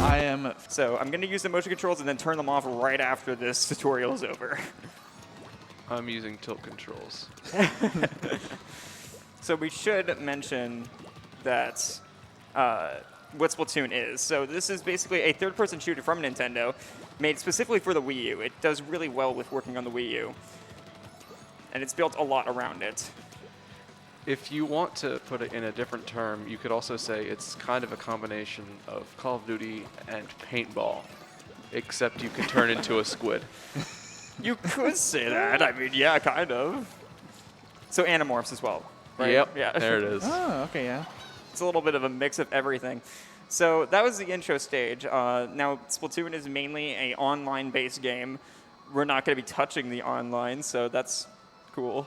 I am. So I'm going to use the motion controls and then turn them off right after this tutorial is over. I'm using tilt controls. So we should mention that what Splatoon is. So this is basically a third-person shooter from Nintendo, made specifically for the Wii U. It does really well with working on the Wii U, and it's built a lot around it. If you want to put it in a different term, you could also say it's kind of a combination of Call of Duty and paintball, except you can turn into a squid. You could say that. I mean, yeah, kind of. So Animorphs as well, right? Yep, Yeah. there it is. Oh, okay, yeah. It's a little bit of a mix of everything. So that was the intro stage. Now, Splatoon is mainly an online-based game. We're not going to be touching the online, so that's cool.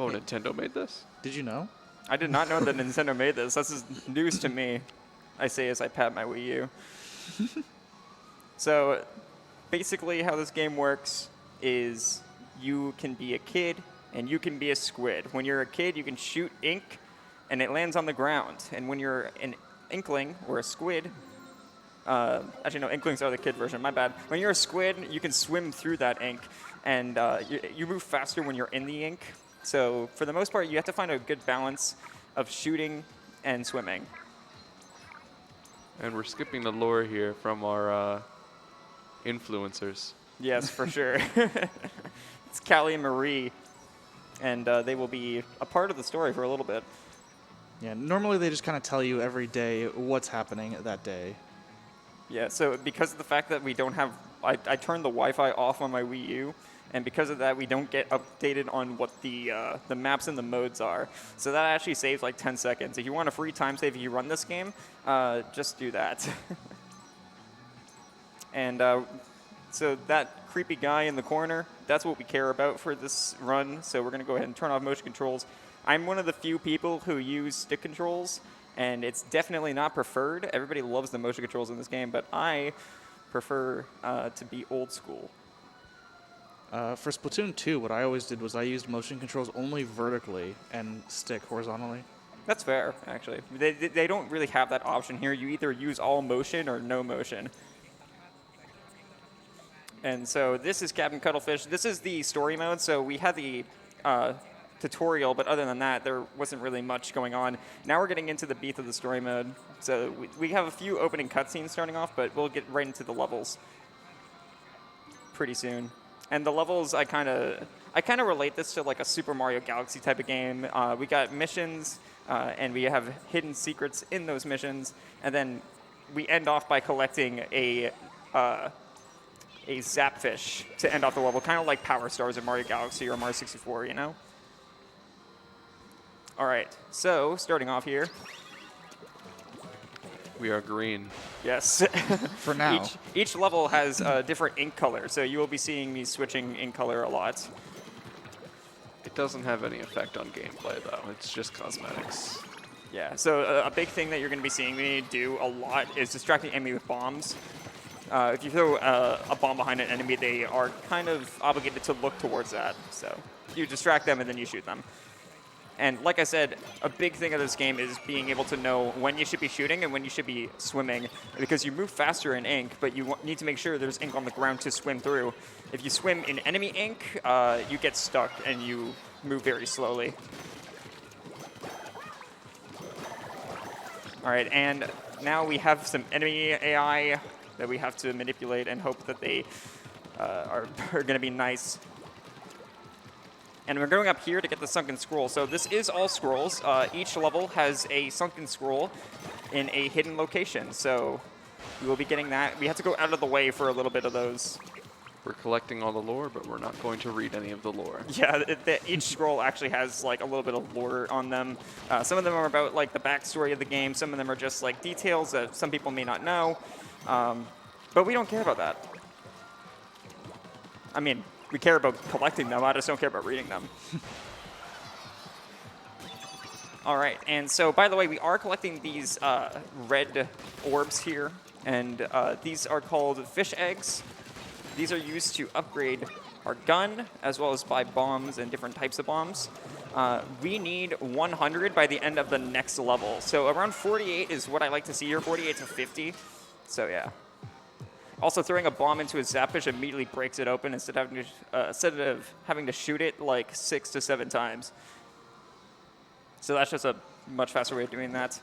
Oh, Nintendo made this? Did you know? I did not know that Nintendo made this. This is news to me, I say as I pat my Wii U. So basically how this game works is you can be a kid and you can be a squid. When you're a kid, you can shoot ink and it lands on the ground. And when you're an inkling or a squid, actually no, inklings are the kid version, my bad. When you're a squid, you can swim through that ink and you move faster when you're in the ink. So for the most part, you have to find a good balance of shooting and swimming. And we're skipping the lore here from our influencers. Yes, for sure. It's Callie and Marie, and they will be a part of the story for a little bit. Yeah, normally they just kind of tell you every day what's happening that day. Yeah, so because of the fact that we don't have, I turned the Wi-Fi off on my Wii U, and because of that, we don't get updated on what the maps and the modes are. So that actually saves like 10 seconds. If you want a free time save if you run this game, just do that. And so that creepy guy in the corner, that's what we care about for this run. So we're going to go ahead and turn off motion controls. I'm one of the few people who use stick controls, and it's definitely not preferred. Everybody loves the motion controls in this game, but I prefer to be old school. For Splatoon 2, what I always did was I used motion controls only vertically and stick horizontally. That's fair, actually. They don't really have that option here. You either use all motion or no motion. And so this is Captain Cuttlefish. This is the story mode. So we had the tutorial, but other than that, there wasn't really much going on. Now we're getting into the beat of the story mode. So we have a few opening cutscenes starting off, but we'll get right into the levels pretty soon. And the levels, I kind of relate this to like a Super Mario Galaxy type of game. We got missions, and we have hidden secrets in those missions, and then we end off by collecting a Zapfish to end off the level, kind of like Power Stars in Mario Galaxy or Mario 64, you know? All right, so starting off here. We are green. Yes. For now. Each level has a different ink color, so you will be seeing me switching ink color a lot. It doesn't have any effect on gameplay, though. It's just cosmetics. Yeah, so a big thing that you're going to be seeing me do a lot is distracting enemy with bombs. If you throw a bomb behind an enemy, they are kind of obligated to look towards that. So you distract them and then you shoot them. And like I said, a big thing of this game is being able to know when you should be shooting and when you should be swimming, because you move faster in ink, but you need to make sure there's ink on the ground to swim through. If you swim in enemy ink, you get stuck and you move very slowly. All right, and now we have some enemy AI that we have to manipulate and hope that they are going to be nice. And we're going up here to get the sunken scroll. So this is all scrolls. Each level has a sunken scroll in a hidden location. So we will be getting that. We have to go out of the way for a little bit of those. We're collecting all the lore, but we're not going to read any of the lore. Yeah, each scroll actually has like a little bit of lore on them. Some of them are about like the backstory of the game. Some of them are just like details that some people may not know. But we don't care about that. I mean, we care about collecting them. I just don't care about reading them. All right, and so by the way, we are collecting these red orbs here, and these are called fish eggs. These are used to upgrade our gun, as well as buy bombs and different types of bombs. We need 100 by the end of the next level. So around 48 is what I like to see here, 48 to 50. So yeah. Also, throwing a bomb into a Zapfish immediately breaks it open instead of having to shoot it like 6 to 7 times. So that's just a much faster way of doing that.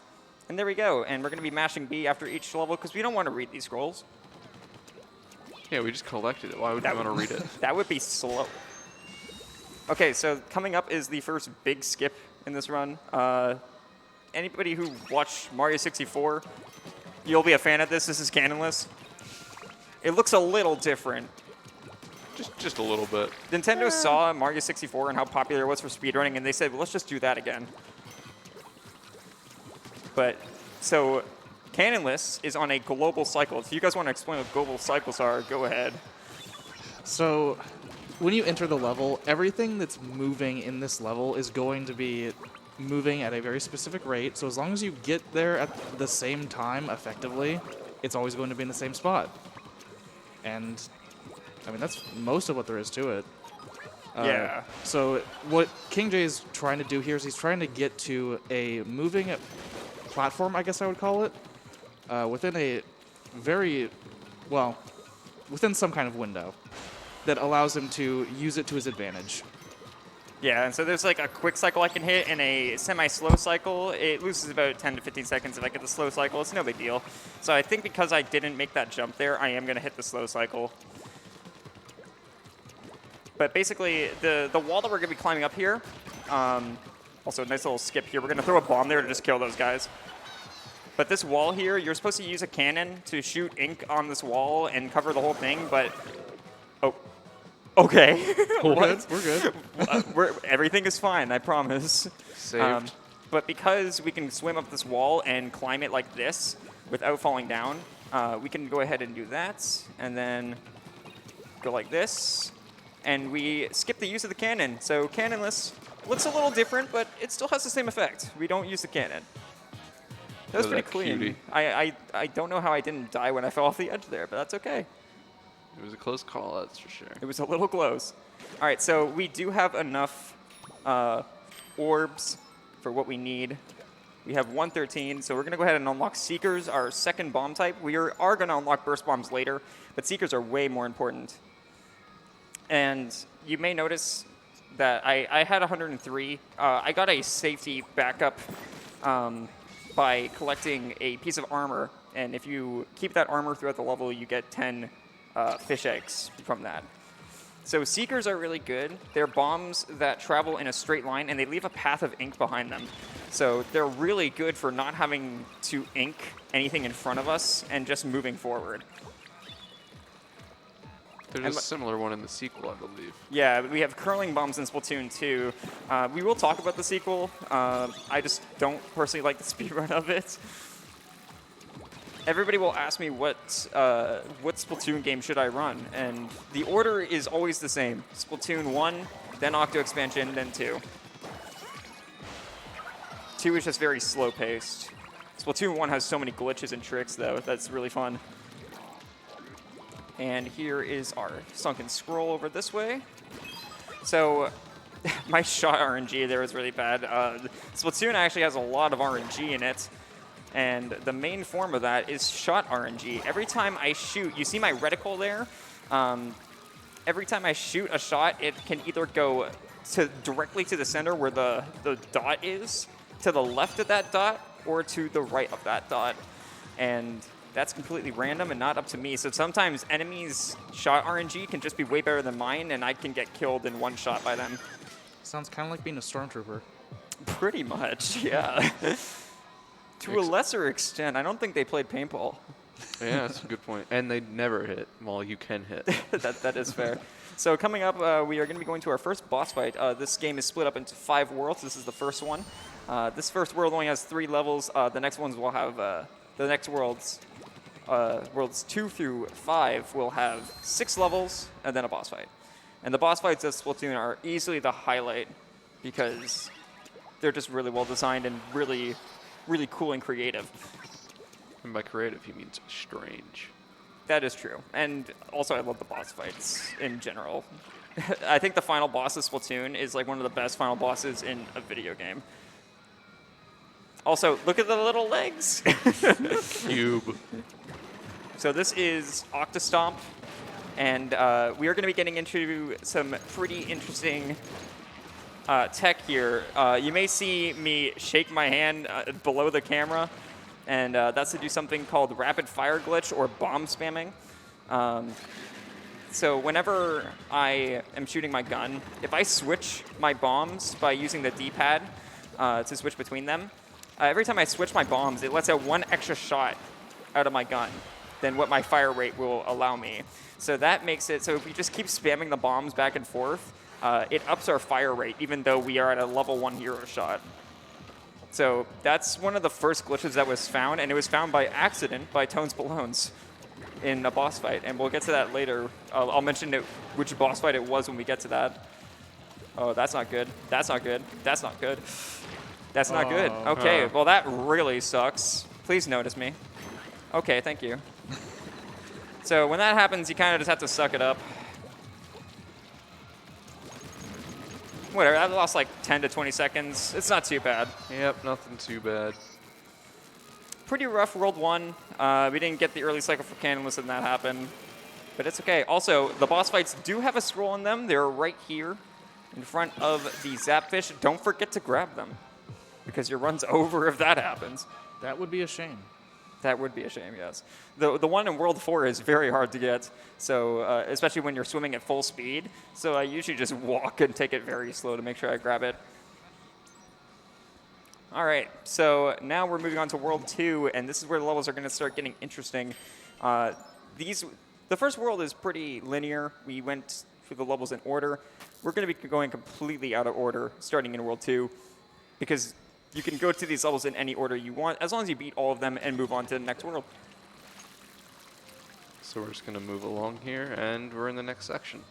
And there we go. And we're going to be mashing B after each level because we don't want to read these scrolls. Yeah, we just collected it. Why would you want to read it? That would be slow. Okay, so coming up is the first big skip in this run. Anybody who watched Mario 64, you'll be a fan of this. This is canonless. It looks a little different. Just a little bit. Nintendo saw Mario 64 and how popular it was for speedrunning, and they said, well, let's just do that again. But, so, canonless is on a global cycle. If you guys want to explain what global cycles are, go ahead. So, when you enter the level, everything that's moving in this level is going to be moving at a very specific rate. So as long as you get there at the same time, effectively, it's always going to be in the same spot. And, I mean, that's most of what there is to it. Yeah. So what KingJ is trying to do here is he's trying to get to a moving platform, I guess I would call it, within a very, well, within some kind of window that allows him to use it to his advantage. Yeah, and so there's like a quick cycle I can hit and a semi-slow cycle. It loses about 10 to 15 seconds if I get the slow cycle. It's no big deal. So I think because I didn't make that jump there, I am going to hit the slow cycle. But basically, the wall that we're going to be climbing up here, also a nice little skip here. We're going to throw a bomb there to just kill those guys. But this wall here, you're supposed to use a cannon to shoot ink on this wall and cover the whole thing, but... Oh. Okay. We're good. Everything is fine, I promise. Saved. But because we can swim up this wall and climb it like this without falling down, we can go ahead and do that, and then go like this, and we skip the use of the cannon. So cannonless looks a little different, but it still has the same effect. We don't use the cannon. That was Oh, pretty that clean. cutie. I don't know how I didn't die when I fell off the edge there, but that's okay. It was a close call, that's for sure. It was a little close. All right, so we do have enough orbs for what we need. We have 113, so we're going to go ahead and unlock Seekers, our second bomb type. We are going to unlock Burst Bombs later, but Seekers are way more important. And you may notice that I had 103. I got a safety backup by collecting a piece of armor, and if you keep that armor throughout the level, you get 10 fish eggs from that. So Seekers are really good. They're bombs that travel in a straight line, and they leave a path of ink behind them. So they're really good for not having to ink anything in front of us and just moving forward. There's a similar one in the sequel, I believe. Yeah, we have curling bombs in Splatoon 2. We will talk about the sequel. I just don't personally like the speedrun of it. Everybody will ask me what Splatoon game should I run, and the order is always the same. Splatoon 1, then Octo Expansion, then 2. 2 is just very slow-paced. Splatoon 1 has so many glitches and tricks, though. That's really fun. And here is our sunken scroll over this way. So my shot RNG there was really bad. Splatoon actually has a lot of RNG in it. And the main form of that is shot RNG. Every time I shoot, you see my reticle there? Every time I shoot a shot, it can either go directly to the center where the dot is, to the left of that dot, or to the right of that dot. And that's completely random and not up to me. So sometimes enemies' shot RNG can just be way better than mine, and I can get killed in one shot by them. Sounds kind of like being a stormtrooper. Pretty much, yeah. To a lesser extent, I don't think they played paintball. Yeah, that's a good point. And they never hit while you can hit. that is fair. So coming up, we are going to be going to our first boss fight. This game is split up into 5 worlds. This is the first one. This first world only has 3 levels. The next ones will have the next worlds 2 through 5 will have 6 levels and then a boss fight. And the boss fights of Splatoon are easily the highlight because they're just really well designed and really, really cool and creative. And by creative, he means strange. That is true. And also, I love the boss fights in general. I think the final boss of Splatoon is like one of the best final bosses in a video game. Also, look at the little legs. Cube. So this is Octostomp, and we are going to be getting into some pretty interesting tech here. You may see me shake my hand below the camera, and that's to do something called rapid fire glitch or bomb spamming. So whenever I am shooting my gun, if I switch my bombs by using the D-pad to switch between them, every time I switch my bombs, it lets out one extra shot out of my gun than what my fire rate will allow me. So that makes it so if we just keep spamming the bombs back and forth, it ups our fire rate even though we are at a level 1 hero shot. So that's one of the first glitches that was found, and it was found by accident by Tones Ballones in a boss fight, and we'll get to that later. I'll mention which boss fight it was when we get to that. Oh, that's not good. That's not good. That's not good. That's not good. Okay, well that really sucks. Please notice me. Okay, thank you. So when that happens, you kind of just have to suck it up. Whatever, I lost like 10 to 20 seconds. It's not too bad. Yep, nothing too bad. Pretty rough World 1. We didn't get the early cycle for Cannonless and that happened. But it's okay. Also, the boss fights do have a scroll in them. They're right here in front of the Zapfish. Don't forget to grab them, because your run's over if that happens. That would be a shame. That would be a shame, yes. The one in World 4 is very hard to get, so especially when you're swimming at full speed. So I usually just walk and take it very slow to make sure I grab it. All right, so now we're moving on to World 2, and this is where the levels are going to start getting interesting. The first world is pretty linear. We went through the levels in order. We're going to be going completely out of order starting in World 2, because you can go to these levels in any order you want, as long as you beat all of them and move on to the next world. So we're just going to move along here, and we're in the next section.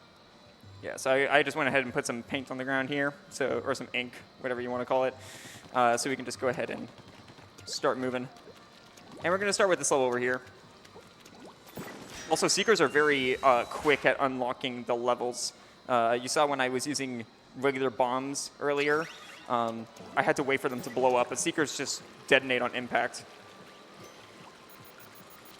Yeah, so I just went ahead and put some paint on the ground here, or some ink, whatever you want to call it, so we can just go ahead and start moving. And we're going to start with this level over here. Also, Seekers are very quick at unlocking the levels. You saw when I was using regular bombs earlier, I had to wait for them to blow up, but Seekers just detonate on impact.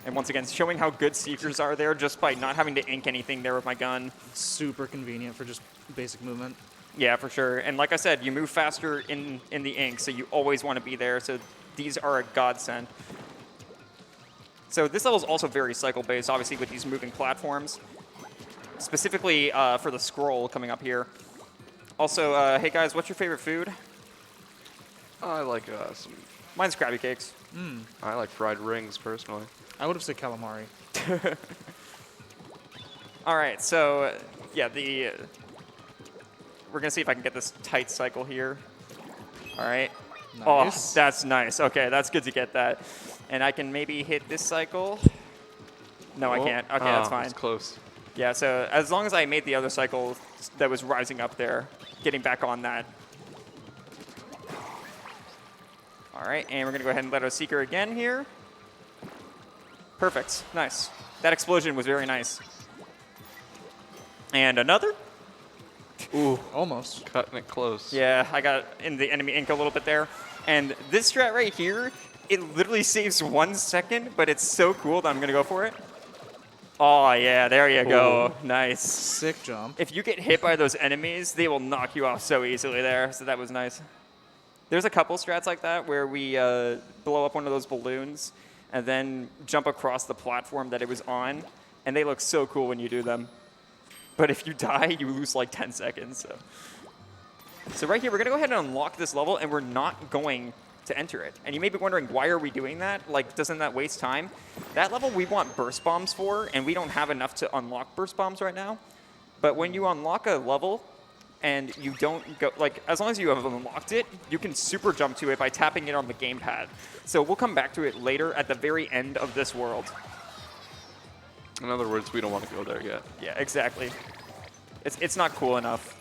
And once again, showing how good Seekers are there just by not having to ink anything there with my gun. Super convenient for just basic movement. Yeah, for sure. And like I said, you move faster in the ink, so you always want to be there. So these are a godsend. So this level is also very cycle-based, obviously, with these moving platforms. Specifically for the scroll coming up here. Also, hey guys, what's your favorite food? I like some. Mine's Krabby Cakes. I like fried rings personally. I would have said calamari. All right, so yeah, we're gonna see if I can get this tight cycle here. All right. Nice. Oh, that's nice. Okay, that's good to get that. And I can maybe hit this cycle. No, I can't. Okay, that's fine. It's close. Yeah, so as long as I made the other cycle that was rising up there, getting back on that. All right, and we're going to go ahead and let our Seeker again here. Perfect. Nice. That explosion was very nice. And another? Ooh, almost. Cutting it close. Yeah, I got in the enemy ink a little bit there. And this strat right here, it literally saves 1 second, but it's so cool that I'm going to go for it. Oh, yeah, there you go. Nice. Sick jump. If you get hit by those enemies, they will knock you off so easily there, so that was nice. There's a couple strats like that where we blow up one of those balloons and then jump across the platform that it was on, and they look so cool when you do them. But if you die, you lose like 10 seconds. So right here, we're going to go ahead and unlock this level, and we're not going to enter it. And you may be wondering, why are we doing that? Like, doesn't that waste time? That level we want burst bombs for, and we don't have enough to unlock burst bombs right now. But when you unlock a level and you don't go, like, as long as you have unlocked it, you can super jump to it by tapping it on the gamepad. So we'll come back to it later at the very end of this world. In other words, we don't want to go there yet. Yeah, exactly. It's not cool enough.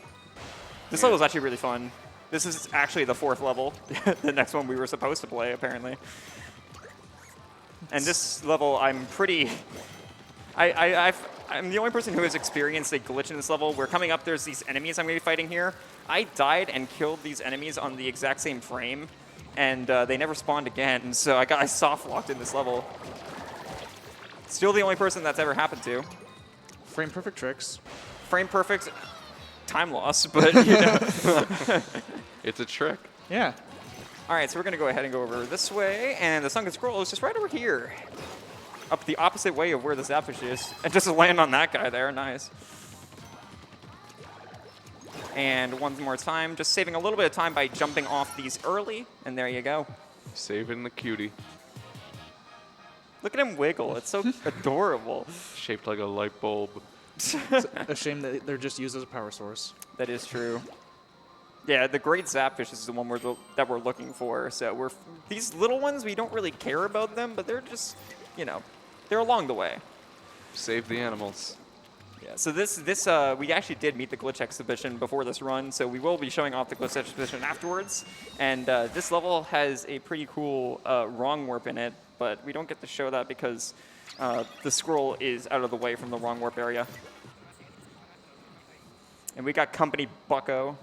This level is actually really fun. This is actually the 4th level. The next one we were supposed to play, apparently. And this level, I'm pretty... I'm the only person who has experienced a glitch in this level where coming up, there's these enemies I'm going to be fighting here. I died and killed these enemies on the exact same frame, and they never spawned again, so I soft-locked in this level. Still the only person that's ever happened to. Frame perfect tricks. Frame perfect, time loss, but you know. It's a trick. Yeah. All right, so we're going to go ahead and go over this way, and the sunken scroll is just right over here. Up the opposite way of where the Zapfish is. And just land on that guy there, nice. And one more time, just saving a little bit of time by jumping off these early, and there you go. Saving the cutie. Look at him wiggle, it's so adorable. Shaped like a light bulb. It's a shame that they're just used as a power source. That is true. Yeah, the great Zapfish is the one that we're looking for. So these little ones, we don't really care about them, but they're just, you know, they're along the way. Save the animals. Yeah. So we actually did meet the glitch exhibition before this run, so we will be showing off the glitch exhibition afterwards. And this level has a pretty cool wrong warp in it, but we don't get to show that because the scroll is out of the way from the wrong warp area. And we got company Bucko.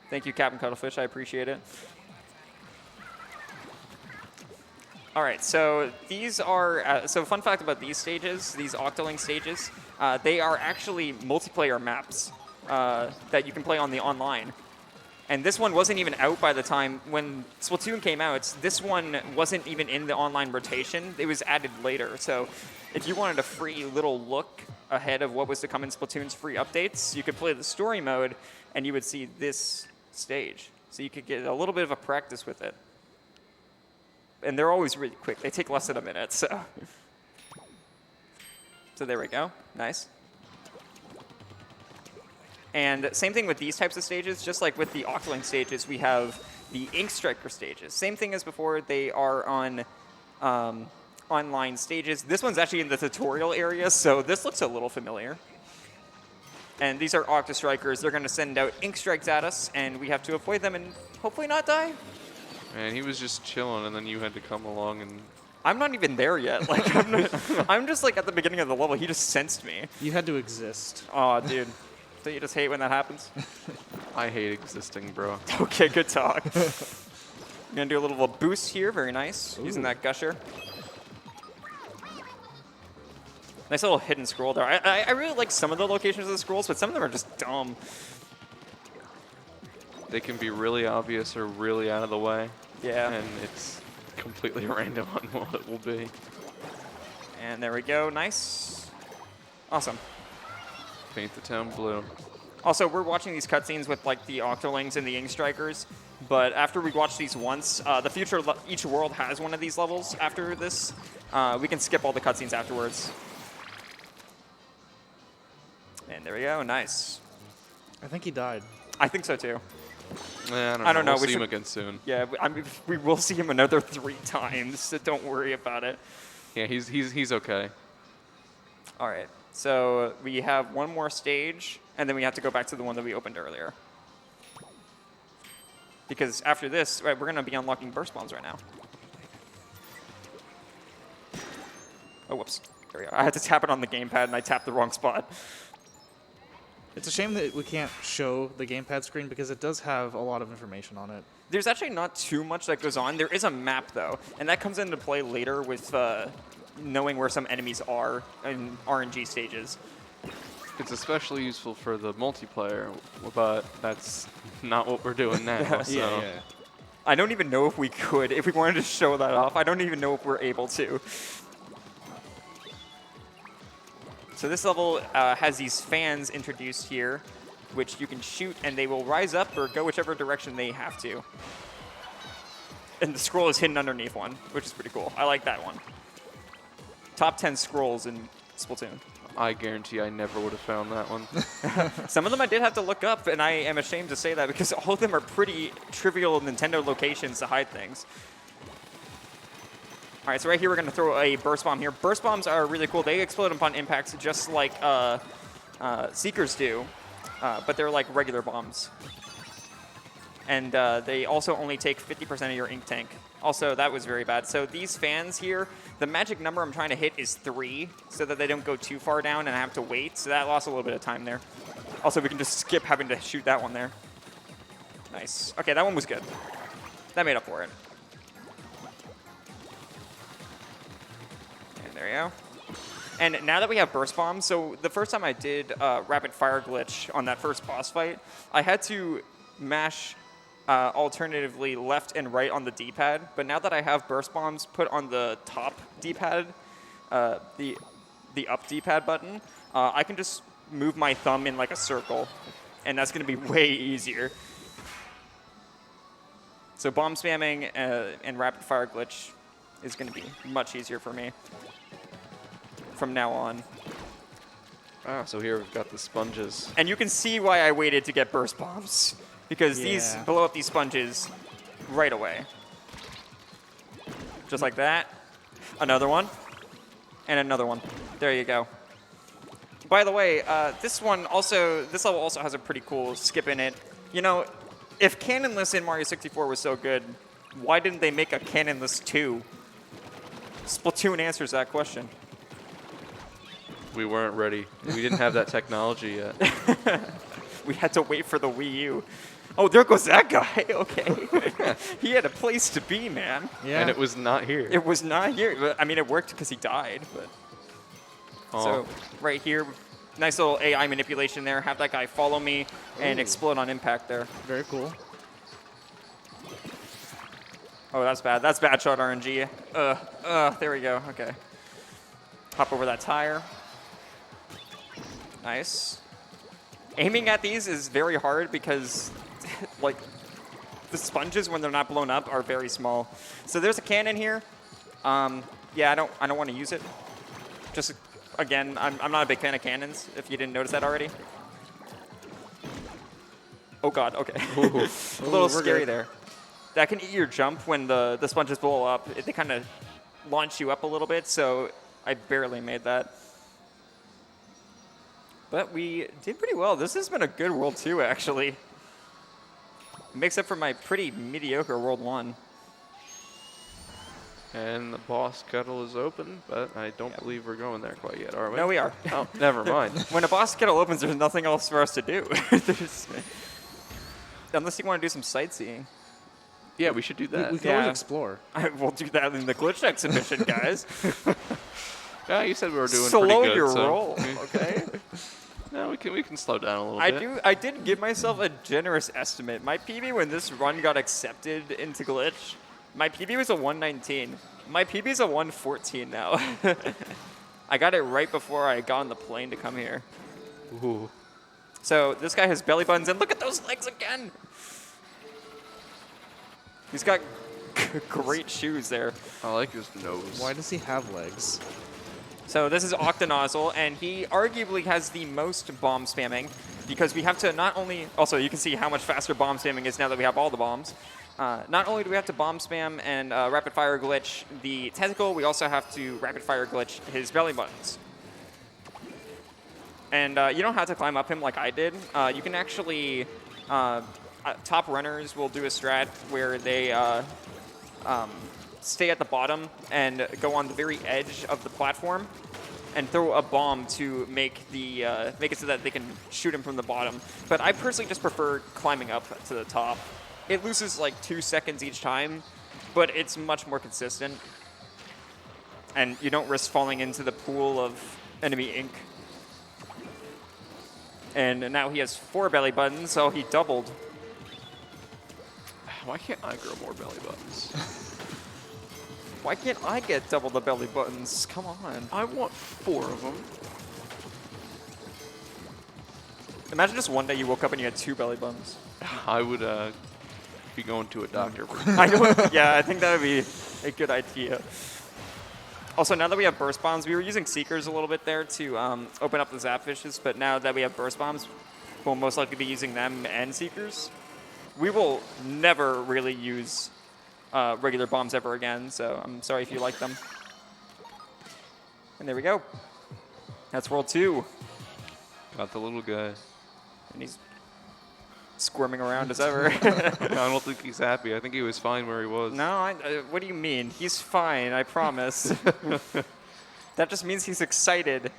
Thank you, Captain Cuttlefish. I appreciate it. All right, so these are, so fun fact about these stages, these Octoling stages, they are actually multiplayer maps that you can play on the online. And this one wasn't even out by the time when Splatoon came out. This one wasn't even in the online rotation. It was added later. So if you wanted a free little look ahead of what was to come in Splatoon's free updates, you could play the story mode and you would see this stage. So you could get a little bit of a practice with it. And they're always really quick. They take less than a minute, so. So there we go. Nice. And same thing with these types of stages. Just like with the Octoling stages, we have the Ink Striker stages. Same thing as before. They are on online stages. This one's actually in the tutorial area, so this looks a little familiar. And these are Octo Strikers. They're going to send out Ink Strikes at us, and we have to avoid them and hopefully not die. Man, he was just chilling, and then you had to come along and... I'm not even there yet. Like, I'm just like at the beginning of the level. He just sensed me. You had to exist. Oh, dude. Don't you just hate when that happens? I hate existing, bro. Okay, good talk. I'm going to do a little boost here. Very nice. Using that gusher. Nice little hidden scroll there. I really like some of the locations of the scrolls, but some of them are just dumb. They can be really obvious or really out of the way. Yeah. And it's completely random on what it will be. And there we go. Nice. Awesome. Paint the town blue. Also, we're watching these cutscenes with like the Octolings and the Ink Strikers, but after we watch these once, the future each world has one of these levels. After this, we can skip all the cutscenes afterwards. And there we go. Nice. I think he died. I think so too. I don't know. We'll We'll see him again soon. Yeah, I mean, we will see him another 3 times, so don't worry about it. Yeah, he's okay. All right. So we have one more stage, and then we have to go back to the one that we opened earlier. Because after this, right, we're going to be unlocking burst bombs right now. Oh, whoops. There we go. I had to tap it on the gamepad, and I tapped the wrong spot. It's a shame that we can't show the gamepad screen because it does have a lot of information on it. There's actually not too much that goes on. There is a map, though, and that comes into play later with knowing where some enemies are in RNG stages. It's especially useful for the multiplayer, but that's not what we're doing now. So. Yeah. I don't even know if we could. If we wanted to show that off, I don't even know if we're able to. So this level has these fans introduced here, which you can shoot, and they will rise up or go whichever direction they have to. And the scroll is hidden underneath one, which is pretty cool. I like that one. Top 10 scrolls in Splatoon. I guarantee I never would have found that one. Some of them I did have to look up, and I am ashamed to say that because all of them are pretty trivial Nintendo locations to hide things. All right, so right here we're going to throw a burst bomb here. Burst bombs are really cool. They explode upon impact just like Seekers do, but they're like regular bombs. And they also only take 50% of your ink tank. Also, that was very bad. So these fans here, the magic number I'm trying to hit is 3 so that they don't go too far down and I have to wait. So that lost a little bit of time there. Also, we can just skip having to shoot that one there. Nice. Okay, that one was good. That made up for it. And there you go. And now that we have burst bombs, so the first time I did rapid fire glitch on that first boss fight, I had to mash alternatively left and right on the D-pad. But now that I have burst bombs put on the top D-pad, the up D-pad button, I can just move my thumb in like a circle, and that's going to be way easier. So bomb spamming and rapid fire glitch is going to be much easier for me from now on. Ah, so here we've got the sponges. And you can see why I waited to get burst bombs, because these blow up these sponges right away. Just like that. Another one. And another one. There you go. By the way, this level also has a pretty cool skip in it. You know, if cannonless in Mario 64 was so good, why didn't they make a cannonless 2? Splatoon answers that question. We weren't ready. We didn't have that technology yet. We had to wait for the Wii U. Oh, there goes that guy. Okay. He had a place to be, man. Yeah. And it was not here. It was not here. But, I mean, it worked because he died. But So right here, nice little AI manipulation there. Have that guy follow me and explode on impact there. Very cool. Oh, that's bad. That's bad shot RNG. There we go. Okay. Hop over that tire. Nice. Aiming at these is very hard because, like, the sponges when they're not blown up are very small. So there's a cannon here. Yeah, I don't want to use it. Just again, I'm not a big fan of cannons. If you didn't notice that already. Oh God. Okay. A little scary there. That can eat your jump when the sponges blow up. They kind of launch you up a little bit. So I barely made that. But we did pretty well. This has been a good World 2, actually. Makes up for my pretty mediocre World 1. And the boss kettle is open, but I don't believe we're going there quite yet, are we? No, we are. Oh, never mind. When a boss kettle opens, there's nothing else for us to do. Unless you want to do some sightseeing. Yeah, we should do that. We can always explore. We'll do that in the glitch exhibition, guys. Yeah, you said we were doing Slow pretty good. your so roll, okay? No, we can slow down a little bit. I did give myself a generous estimate. My PB when this run got accepted into glitch, my PB was a 119. My PB is a 114 now. I got it right before I got on the plane to come here. Ooh. So this guy has belly buttons, and look at those legs again. He's got great shoes there. I like his nose. Why does he have legs? So this is Octonozzle, and he arguably has the most bomb spamming because we have to not only... Also, you can see how much faster bomb spamming is now that we have all the bombs. Not only do we have to bomb spam and rapid fire glitch the tentacle, we also have to rapid fire glitch his belly buttons. And you don't have to climb up him like I did. You can actually... top runners will do a strat where they stay at the bottom and go on the very edge of the platform and throw a bomb to make it so that they can shoot him from the bottom. But I personally just prefer climbing up to the top. It loses like 2 seconds each time, but it's much more consistent. And you don't risk falling into the pool of enemy ink. And now he has 4 belly buttons, so he doubled. Why can't I grow more belly buttons? Why can't I get double the belly buttons? Come on. I want 4 of them. Imagine just one day you woke up and you had 2 belly buttons. I would be going to a doctor. I know. Yeah, I think that would be a good idea. Also, now that we have burst bombs, we were using Seekers a little bit there to open up the Zapfishes, but now that we have burst bombs, we'll most likely be using them and Seekers. We will never really use regular bombs ever again, so I'm sorry if you like them. And there we go. That's World 2. Got the little guy. And he's squirming around as ever. I don't think he's happy. I think he was fine where he was. No, what do you mean? He's fine, I promise. That just means he's excited.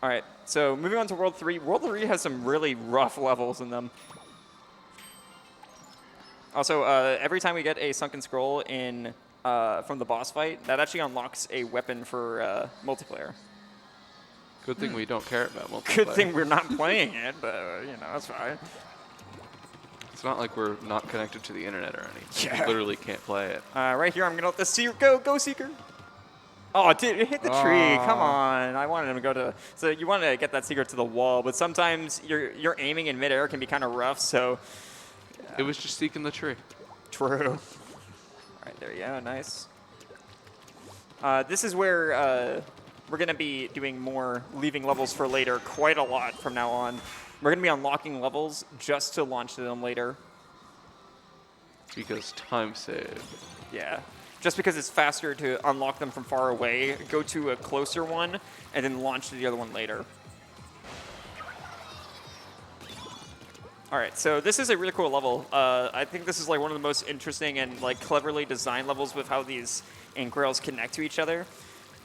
All right, so moving on to World 3. World 3 has some really rough levels in them. Also, every time we get a sunken scroll in from the boss fight, that actually unlocks a weapon for multiplayer. Good thing we don't care about multiplayer. Good thing we're not playing it, but that's fine. It's not like we're not connected to the internet or anything. Yeah. We literally can't play it. Right here, I'm gonna let the Seeker go, Seeker. Oh, dude, it hit the tree. Come on. I wanted him to go to. So you want to get that Seeker to the wall, but sometimes your aiming in midair can be kind of rough. So It was just seeking the tree. true. All right, there you go. Nice. This is where we're gonna be doing more leaving levels for later, quite a lot from now on. We're gonna be unlocking levels just to launch them later. Because time save. Yeah. Just because it's faster to unlock them from far away, go to a closer one, and then launch to the other one later. All right, so this is a really cool level. I think this is like one of the most interesting and like cleverly designed levels with how these ink rails connect to each other.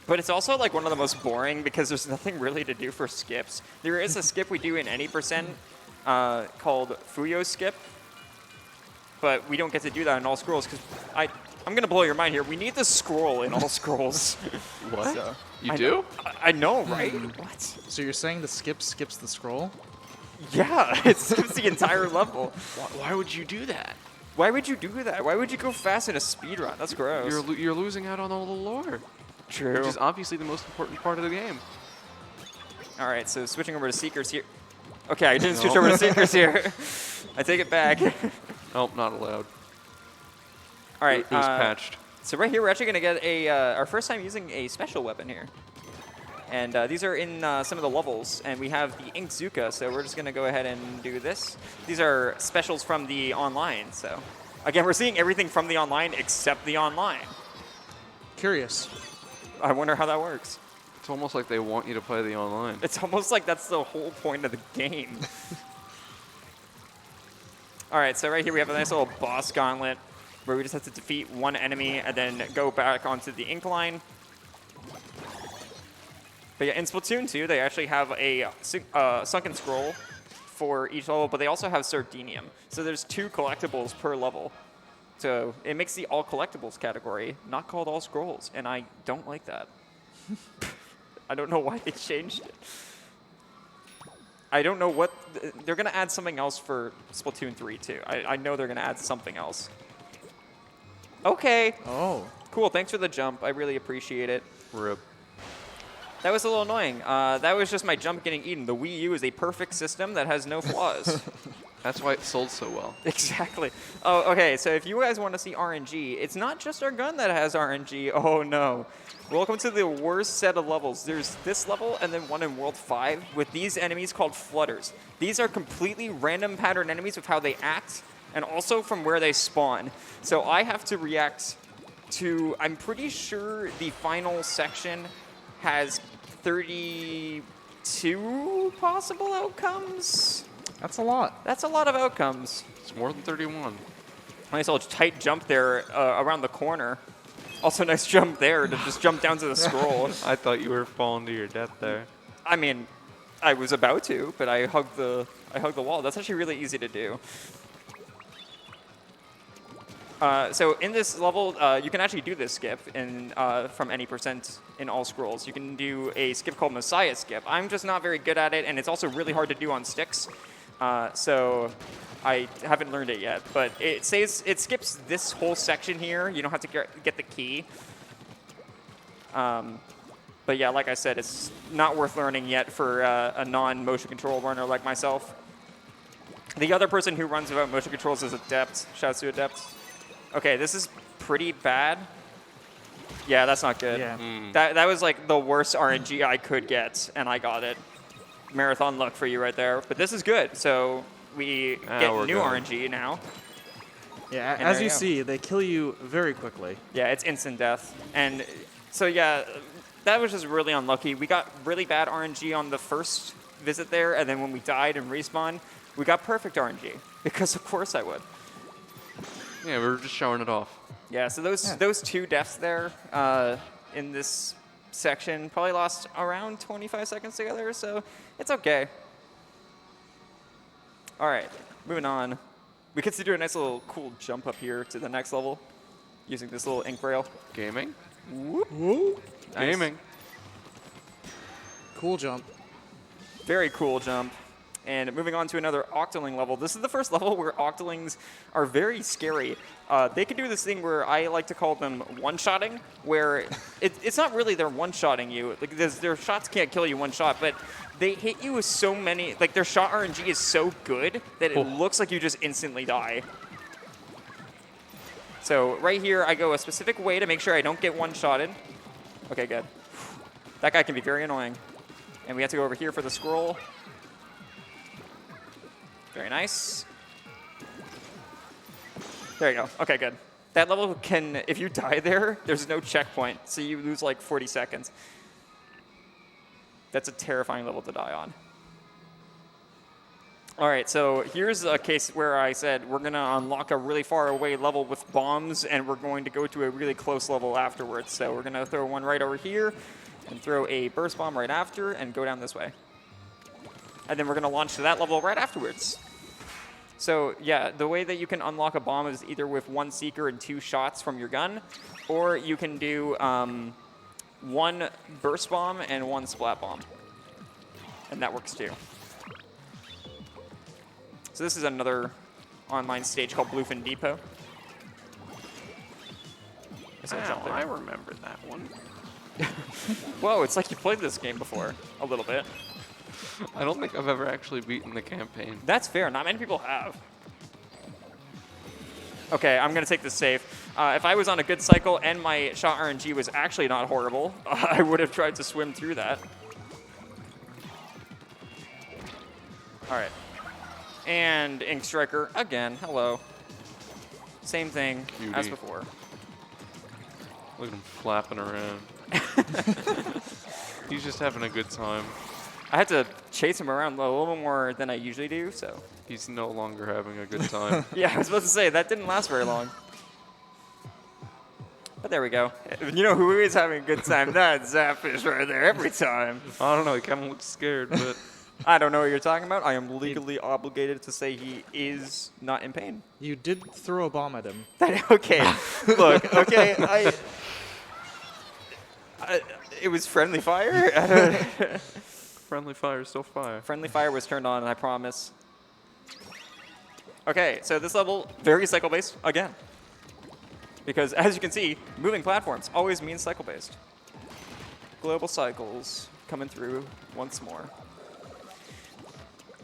But it's also like one of the most boring because there's nothing really to do for skips. There is a skip we do in any percent called Fuyo skip, but we don't get to do that in all scrolls because I'm gonna blow your mind here. We need the scroll in all scrolls. What? So, You do? I know, right? What? So you're saying the skip skips the scroll? Yeah, it skips the entire level. Why would you do that? Why would you do that? Why would you go fast in a speed run? That's gross. You're losing out on all the lore. True. Which is obviously the most important part of the game. All right, so switching over to Seekers here. Okay, I didn't switch over to Seekers here. I take it back. Oh, not allowed. All right. It was patched. So right here, we're actually going to get our first time using a special weapon here. And these are in some of the levels, and we have the Ink Zuka, so we're just going to go ahead and do this. These are specials from the online, so. Again, we're seeing everything from the online except the online. Curious. I wonder how that works. It's almost like they want you to play the online. It's almost like that's the whole point of the game. All right, so right here we have a nice little boss gauntlet where we just have to defeat one enemy and then go back onto the ink line. But yeah, in Splatoon 2, they actually have a sunken scroll for each level, but they also have Sardinium. So there's 2 collectibles per level. So it makes the all collectibles category not called all scrolls, and I don't like that. I don't know why they changed it. I don't know what they're gonna add something else for Splatoon 3 too. I know they're gonna add something else. Okay. Oh. Cool. Thanks for the jump. I really appreciate it. RIP. That was a little annoying. That was just my jump getting eaten. The Wii U is a perfect system that has no flaws. That's why it sold so well. Exactly. Oh, okay. So if you guys want to see RNG, it's not just our gun that has RNG. Oh no. Welcome to the worst set of levels. There's this level and then one in World 5 with these enemies called Flutters. These are completely random pattern enemies with how they act and also from where they spawn. So I have to react to, I'm pretty sure the final section has 32 possible outcomes. That's a lot. That's a lot of outcomes. It's more than 31. Nice little tight jump there around the corner. Also nice jump there to just jump down to the scroll. I thought you were falling to your death there. I mean, I was about to, but I hugged the wall. That's actually really easy to do. So in this level, you can actually do this skip from any percent in all scrolls. You can do a skip called Messiah skip. I'm just not very good at it, and it's also really hard to do on sticks. So I haven't learned it yet, but it skips this whole section here. You don't have to get the key. But yeah, like I said, it's not worth learning yet for a non-motion control runner like myself. The other person who runs without motion controls is Adept. Shouts to Adept. Okay, this is pretty bad. Yeah, that's not good. Yeah. That was like the worst RNG I could get, and I got it. Marathon luck for you right there. But this is good, so we get new good. RNG now. Yeah, And as there you you go. see, they kill you very quickly. Yeah, it's instant death. And so yeah, that was just really unlucky. We got really bad RNG on the first visit there, and then when we died and respawned, we got perfect RNG, because of course I would. Yeah, we were just showing it off. Yeah, so those 2 deaths there in this section probably lost around 25 seconds together, so it's okay. All right, moving on. We get to do a nice little cool jump up here to the next level. using this little ink rail. Gaming. Whoop. Whoa. Nice. Gaming. Cool jump. Very cool jump. And moving on to another Octoling level. This is the first level where Octolings are very scary. They can do this thing where I like to call them one-shotting, where it's not really they're one-shotting you. Like their shots can't kill you one shot, but they hit you with so many. Like their shot RNG is so good that it looks like you just instantly die. So right here, I go a specific way to make sure I don't get one-shotted. Okay, good. That guy can be very annoying. And we have to go over here for the scroll. Very nice. There you go. Okay, good. That level can, if you die there, there's no checkpoint, so you lose like 40 seconds. That's a terrifying level to die on. All right, so here's a case where I said we're going to unlock a really far away level with bombs, and we're going to go to a really close level afterwards. So we're going to throw one right over here and throw a burst bomb right after and go down this way. And then we're going to launch to that level right afterwards. So yeah, the way that you can unlock a bomb is either with one seeker and 2 shots from your gun, or you can do 1 burst bomb and 1 splat bomb. And that works too. So this is another online stage called Bluefin Depot. I remember that one. Whoa, it's like you played this game before, a little bit. I don't think I've ever actually beaten the campaign. That's fair. Not many people have. Okay, I'm going to take this safe. If I was on a good cycle and my shot RNG was actually not horrible, I would have tried to swim through that. All right. And Ink Striker, again, hello. Same thing as before. Look at him flapping around. He's just having a good time. I had to chase him around a little bit more than I usually do, so. He's no longer having a good time. Yeah, I was about to say, that didn't last very long. But there we go. You know who is having a good time? That's Zapfish right there every time. I don't know, he kind of looks scared, but... I don't know what you're talking about. I am legally obligated to say he is not in pain. You did throw a bomb at him. Okay, look, okay, it was friendly fire. Friendly fire is still fire. Friendly fire was turned on, I promise. Okay, so this level, very cycle-based, again. Because as you can see, moving platforms always means cycle-based. Global cycles coming through once more.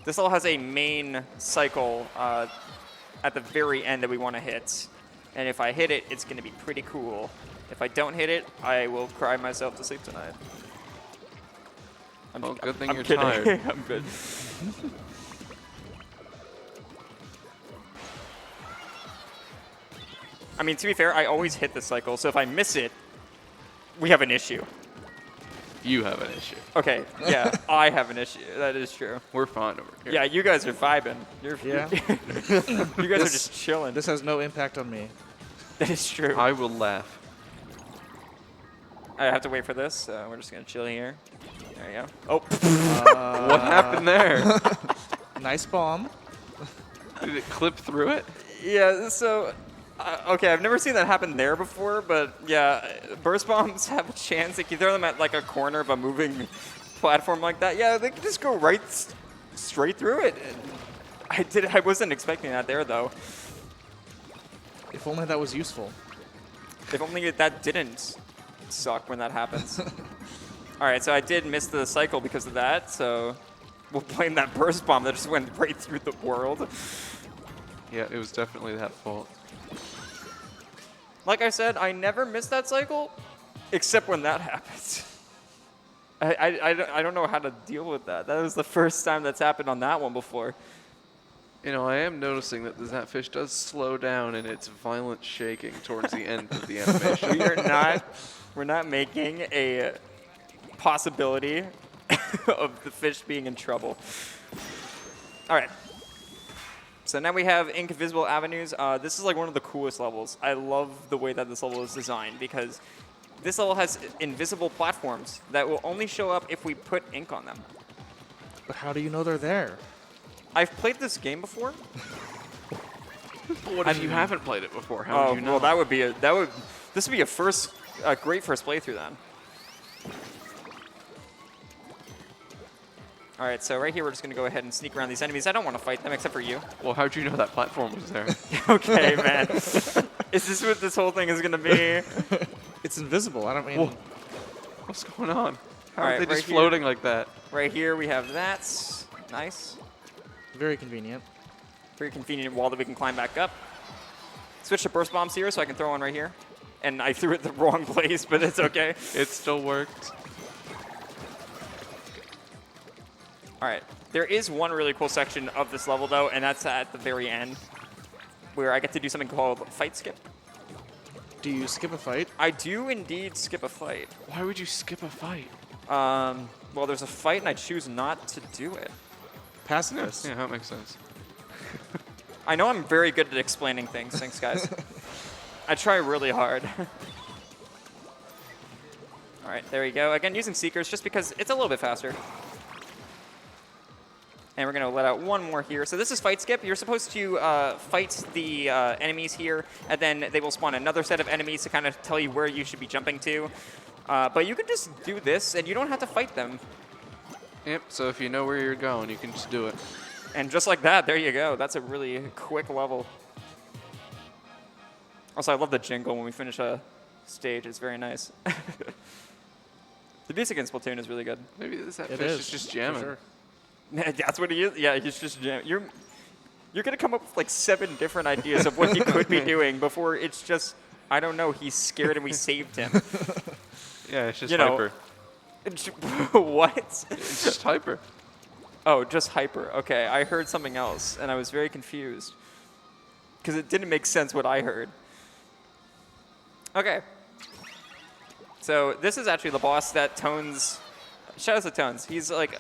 This level has a main cycle at the very end that we want to hit. And if I hit it, it's going to be pretty cool. If I don't hit it, I will cry myself to sleep tonight. Well, good thing you're kidding. tired. I'm good. I mean, to be fair, I always hit this cycle, so if I miss it, we have an issue. You have an issue. Okay, yeah, I have an issue. That is true. We're fine over here. Yeah, you guys are vibing. Yeah. You guys are just chilling. This has no impact on me. That is true. I will laugh. I have to wait for this, so we're just going to chill here. There you go. Oh. What happened there? Nice bomb. Did it clip through it? Yeah, so, okay, I've never seen that happen there before, but yeah, burst bombs have a chance. If you throw them at like a corner of a moving platform like that, yeah, they can just go right straight through it. I wasn't expecting that there, though. If only that was useful. If only that didn't suck when that happens. All right, so I did miss the cycle because of that, so we'll blame that burst bomb that just went right through the world. Yeah, it was definitely that fault. Like I said, I never miss that cycle, except when that happens. I don't know how to deal with that. That was the first time that's happened on that one before. You know, I am noticing that the Zapfish does slow down in its violent shaking towards the end of the animation. We're not making a possibility of the fish being in trouble. All right. So now we have Invisible Avenues. This is like one of the coolest levels. I love the way that this level is designed because this level has invisible platforms that will only show up if we put ink on them. But how do you know they're there? I've played this game before. What if you haven't played it before? How would you know? well, this would be a great first playthrough then. All right, so right here we're just gonna go ahead and sneak around these enemies. I don't want to fight them except for you. Well, how'd you know that platform was there? Okay, man. Is this what this whole thing is gonna be? It's invisible. I don't mean. Whoa. What's going on? How All are right, they just right here. floating like that? Right here we have that. Nice. Very convenient. Very convenient wall that we can climb back up. Switch to burst bombs here so I can throw one right here. And I threw it the wrong place, but it's okay. It still worked. All right. There is one really cool section of this level, though, and that's at the very end, where I get to do something called fight skip. Do you skip a fight? I do indeed skip a fight. Why would you skip a fight? Well, there's a fight, and I choose not to do it. Pacifist. Yeah, that makes sense. I know I'm very good at explaining things. Thanks, guys. I try really hard. All right, there you go. Again, using Seekers just because it's a little bit faster. And we're going to let out one more here. So this is fight skip. You're supposed to fight the enemies here, and then they will spawn another set of enemies to kind of tell you where you should be jumping to. But you can just do this, and you don't have to fight them. Yep, so if you know where you're going, you can just do it. And just like that, there you go. That's a really quick level. Also, I love the jingle when we finish a stage. It's very nice. The music in Splatoon is really good. Maybe that It fish is is just for jamming. sure. That's what he is. Yeah, he's just jamming. You're gonna come up with like 7 different ideas of what he could be doing before it's just, I don't know, he's scared and we saved him. Yeah, it's just You know, hyper. What? It's just hyper. Oh, just hyper. Okay, I heard something else, and I was very confused. Because it didn't make sense what I heard. Okay. So this is actually the boss that Tones... Shout out to Tones. He's like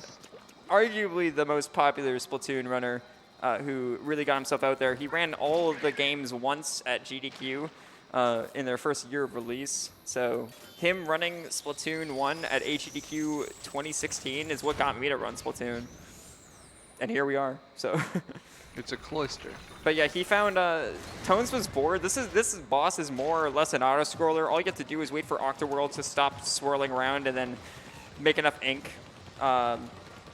arguably the most popular Splatoon runner who really got himself out there. He ran all of the games once at GDQ in their first year of release. So him running Splatoon 1 at HGDQ 2016 is what got me to run Splatoon. And here we are. So, It's a cloister. but yeah, he found Tones was bored. This boss is more or less an auto scroller. All you have to do is wait for Octoworld to stop swirling around and then make enough ink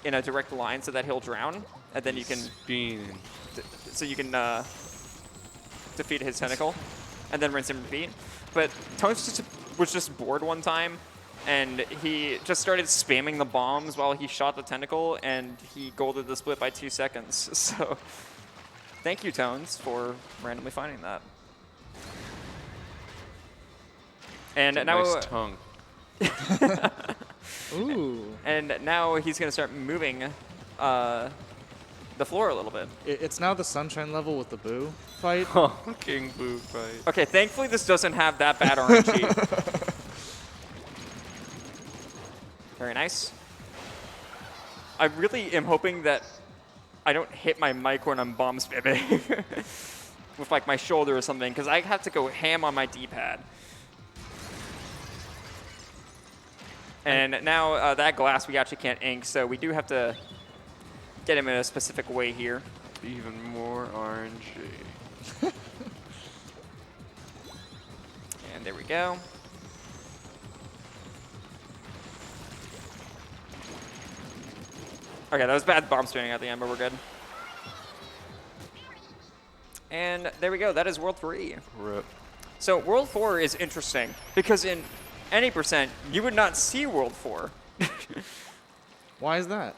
in a direct line so that he'll drown, and then you can defeat his tentacle, and then rinse and repeat. But Tones was just bored one time, and he just started spamming the bombs while he shot the tentacle, and he golded the split by 2 seconds. So thank you, Tones, for randomly finding that. And It's a now, nice tongue. Ooh. and now he's going to start moving the floor a little bit. It's now the sunshine level with the boo fight. King Boo fight. Okay, thankfully this doesn't have that bad RNG. Very nice. I really am hoping that I don't hit my mic when I'm bomb spamming with like my shoulder or something, because I have to go ham on my D-pad. And now that glass we actually can't ink, so we do have to get him in a specific way here. Even more RNG. And there we go. Okay, that was bad bomb spamming at the end, but we're good. And there we go. That is World 3. Rip. So World 4 is interesting because in any percent, you would not see World 4. Why is that?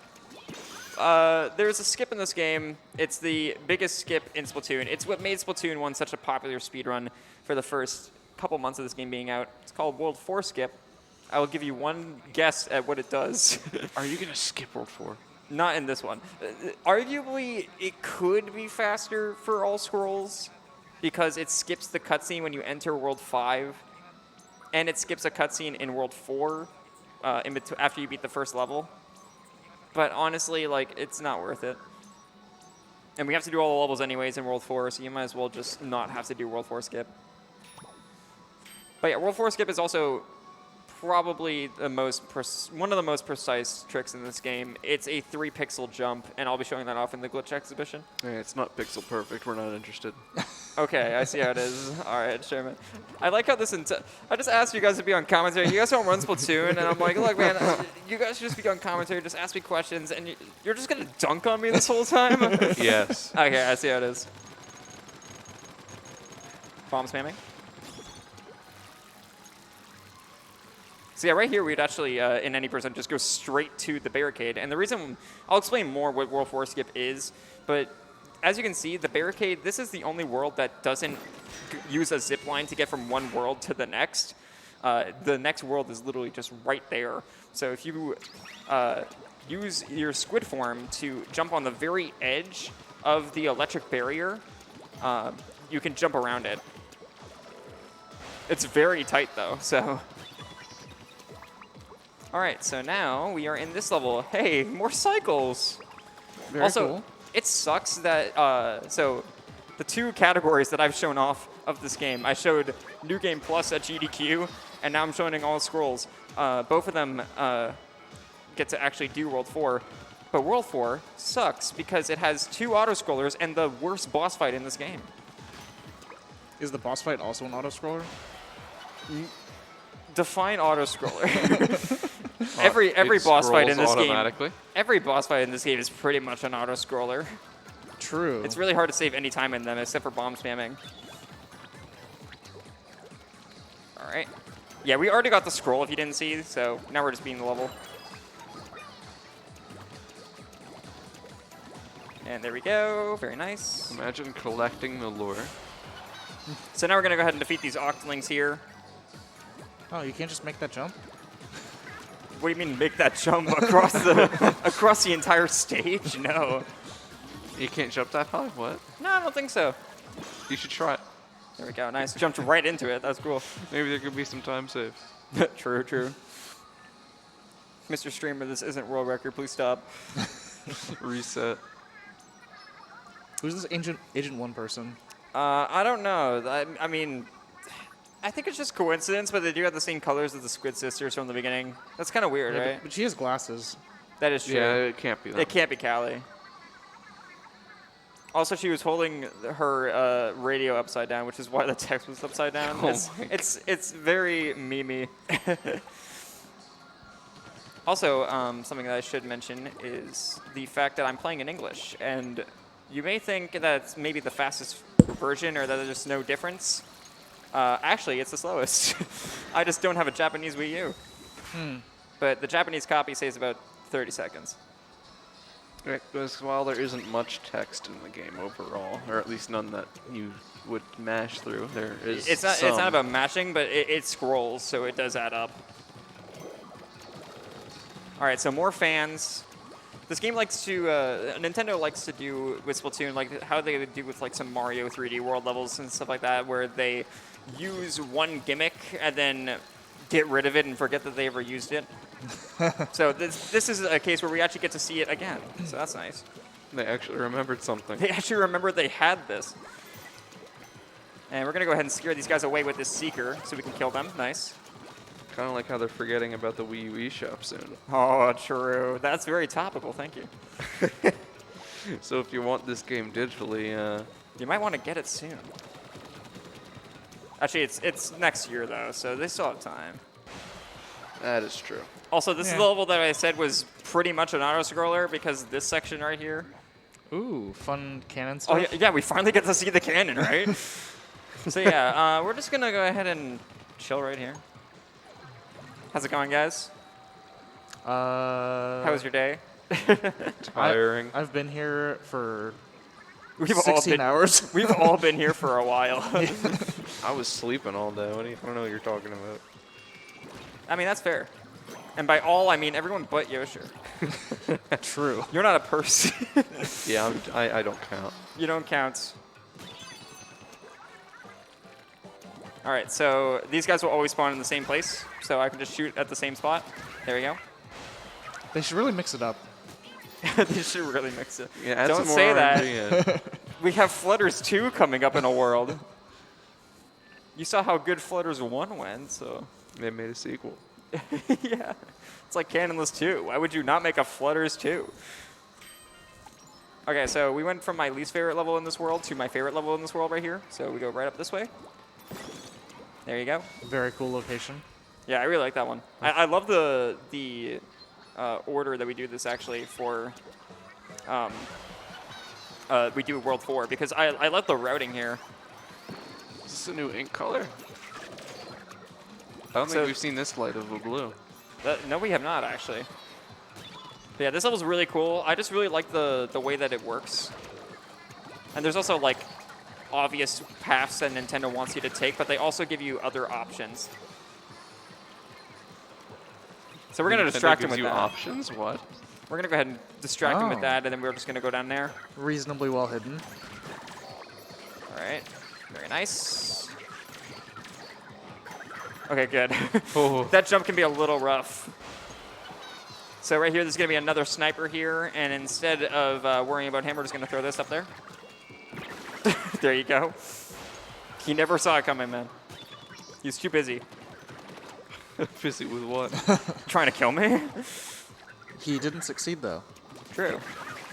There's a skip in this game. It's the biggest skip in Splatoon. It's what made Splatoon 1 such a popular speedrun for the first couple months of this game being out. It's called World 4 skip. I will give you one guess at what it does. Are you going to skip World 4? Not in this one. Arguably, it could be faster for all scrolls because it skips the cutscene when you enter World 5, and it skips a cutscene in World 4 after you beat the first level. But honestly, like, it's not worth it. And we have to do all the levels anyways in World 4, so you might as well just not have to do World 4 skip. But yeah, World 4 skip is also probably one of the most precise tricks in this game. It's a 3-pixel jump, and I'll be showing that off in the glitch exhibition. Hey, it's not pixel perfect. We're not interested. Okay, I see how it is. All right, Sherman. I like how this. I just asked you guys to be on commentary. You guys don't run Splatoon, and I'm like, look, man, you guys should just be on commentary. Just ask me questions, and you're just gonna dunk on me this whole time. Yes. Okay, I see how it is. Bomb spamming. So yeah, right here we'd actually, in any person, just go straight to the barricade. And the reason, I'll explain more what World 4 Skip is, but as you can see, the barricade, this is the only world that doesn't use a zip line to get from one world to the next. The next world is literally just right there. So if you use your squid form to jump on the very edge of the electric barrier, you can jump around it. It's very tight though, so. All right, so now we are in this level. Hey, more cycles. Very also, cool. it sucks that, so the 2 categories that I've shown off of this game, I showed New Game Plus at GDQ, and now I'm showing all scrolls. Both of them get to actually do World 4, but World 4 sucks because it has 2 auto-scrollers and the worst boss fight in this game. Is the boss fight also an auto-scroller? Define auto-scroller. Every boss fight in this game. Every boss fight in this game is pretty much an auto-scroller. True. It's really hard to save any time in them except for bomb spamming. All right. Yeah, we already got the scroll if you didn't see, so now we're just beating the level. And there we go. Very nice. Imagine collecting the lure. So now we're going to go ahead and defeat these octolings here. Oh, you can't just make that jump? What do you mean make that jump across the entire stage? No. You can't jump that high? What? No, I don't think so. You should try it. There we go. Nice. Jumped right into it. That's cool. Maybe there could be some time saved. True, true. Mr. Streamer, this isn't world record. Please stop. Reset. Who's this Agent 1 person? I don't know. I mean, I think it's just coincidence, but they do have the same colors as the Squid Sisters from the beginning. That's kind of weird, Yeah, right? but she has glasses. That is true. Yeah, it can't be that. It can't be Callie. Also, she was holding her radio upside down, which is why the text was upside down. Oh It's very memey. Also, something that I should mention is the fact that I'm playing in English, and you may think that it's maybe the fastest version or that there's just no difference. Actually, it's the slowest. I just don't have a Japanese Wii U. But the Japanese copy saves about 30 seconds. Right, because while there isn't much text in the game overall, or at least none that you would mash through, there is It's not some. about mashing, but it scrolls, so it does add up. All right, so more fans. This game likes to, Nintendo likes to do with Splatoon, like how they would do with like some Mario 3D World levels and stuff like that, where they use one gimmick and then get rid of it and forget that they ever used it. So this is a case where we actually get to see it again, so that's nice. They actually remembered something. They actually remembered they had this. And we're going to go ahead and scare these guys away with this Seeker so we can kill them. Nice. Kind of like how they're forgetting about the Wii U eShop soon. Oh, true. That's very topical. Thank you. So if you want this game digitally, You might want to get it soon. Actually, it's next year, though, so they still have time. that is true. Also, this is the level that I said was pretty much an auto-scroller because this section right here. Ooh, fun cannon stuff. Oh, yeah, we finally get to see the cannon, right? So, yeah, we're just going to go ahead and chill right here. How's it going, guys? How was your day? Tiring. I've been here for We've 16 hours. We've all been here for a while. I was sleeping all day. I don't know what you're talking about. I mean, that's fair. And by all, I mean everyone but Yosher. True. You're not a person. Yeah, I don't count. You don't count. All right, so these guys will always spawn in the same place, so I can just shoot at the same spot. There we go. They should really mix it up. They should really mix it. Yeah, add Don't some more say RNG that. We have Flutters 2 coming up in a world. You saw how good Flutters 1 went, so. They made a sequel. Yeah. It's like Cannonless 2. Why would you not make a Flutters 2? Okay, so we went from my least favorite level in this world to my favorite level in this world right here. So we go right up this way. There you go. Very cool location. Yeah, I really like that one. I love the order that we do this actually for. We do World 4 because I love the routing here. Is this a new ink color? I don't think we've seen this light of a blue. No, we have not actually. But yeah, this level's really cool. I just really like the way that it works. And there's also like obvious paths that Nintendo wants you to take, but they also give you other options. So we're gonna distract him with that. Options? What? We're gonna go ahead and distract him with that, and then we're just gonna go down there. Reasonably well hidden. All right, very nice. Okay, good. Oh. That jump can be a little rough. So right here, there's gonna be another sniper here, and instead of worrying about him, we're just gonna throw this up there. There you go. He never saw it coming, man. He's too busy. Busy with what? Trying to kill me? He didn't succeed, though. True.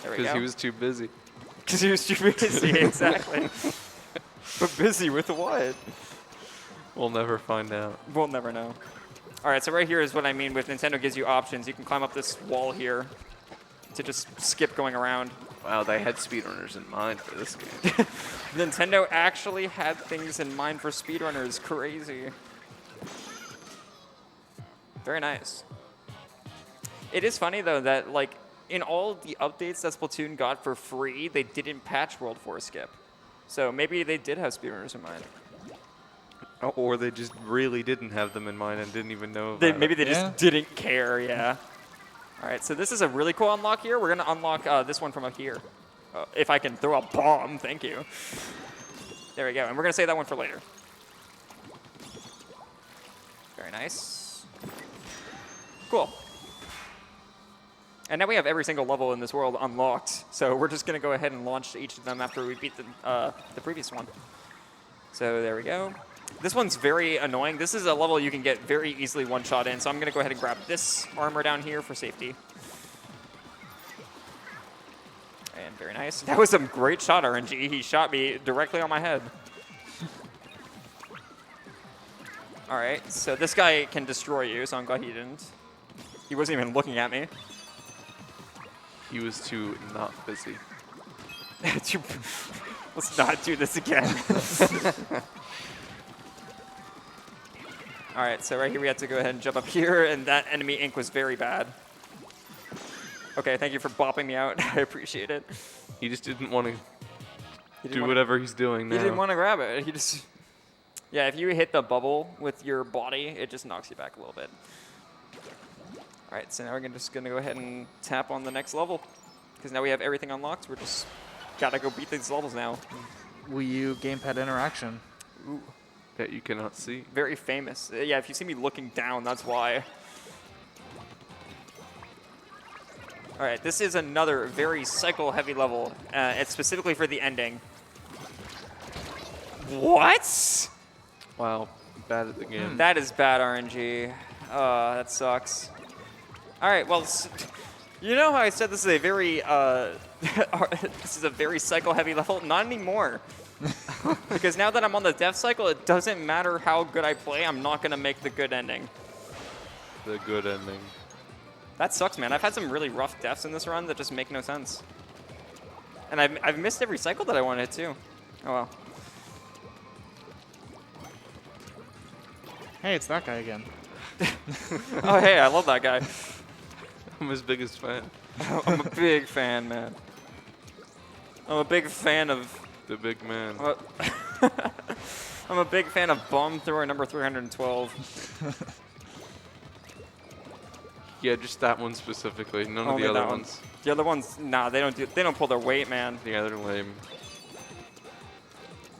There we go. Because he was too busy. Because he was too busy, exactly. But busy with what? We'll never find out. We'll never know. All right, so right here is what I mean with Nintendo gives you options. You can climb up this wall here to just skip going around. Wow, they had speedrunners in mind for this game. Nintendo actually had things in mind for speedrunners. Crazy. Very nice. It is funny, though, that like in all the updates that Splatoon got for free, they didn't patch World 4 skip. So maybe they did have speedrunners in mind. Or they just really didn't have them in mind and didn't even know about it. Maybe they just didn't care, yeah. All right, so this is a really cool unlock here. We're going to unlock this one from up here. If I can throw a bomb, thank you. There we go, and we're going to save that one for later. Very nice. Cool. And now we have every single level in this world unlocked, so we're just going to go ahead and launch each of them after we beat the previous one. So there we go. This one's very annoying. This is a level you can get very easily one-shot in, so I'm going to go ahead and grab this armor down here for safety. And very nice. That was some great shot, RNG. He shot me directly on my head. All right, so this guy can destroy you, so I'm glad he didn't. He wasn't even looking at me. He was too not busy. Let's not do this again. All right, so right here we have to go ahead and jump up here, and that enemy ink was very bad. Okay, thank you for bopping me out. I appreciate it. He just didn't want to do whatever he's doing now. He didn't want to grab it. He just... Yeah, if you hit the bubble with your body, it just knocks you back a little bit. All right, so now we're just going to go ahead and tap on the next level. Because now we have everything unlocked. We're just got to go beat these levels now. Wii U gamepad interaction. Ooh. That you cannot see. Very famous. Yeah, if you see me looking down, that's why. All right, this is another very cycle-heavy level. It's specifically for the ending. What? Wow, bad at the game. That is bad RNG. That sucks. All right, well, you know how I said this is a very cycle-heavy level? Not anymore. Because now that I'm on the death cycle, it doesn't matter how good I play. I'm not gonna make the good ending. The good ending. That sucks, man. I've had some really rough deaths in this run that just make no sense. And I've missed every cycle that I wanted to. Oh well. Hey, it's that guy again. Oh hey, I love that guy. I'm his biggest fan. I'm a big fan, man. I'm a big fan of... The big man. I'm a big fan of bomb thrower number 312. Yeah, just that one specifically. None of the other ones. The other ones, nah, they don't pull their weight, man. Yeah, they're lame.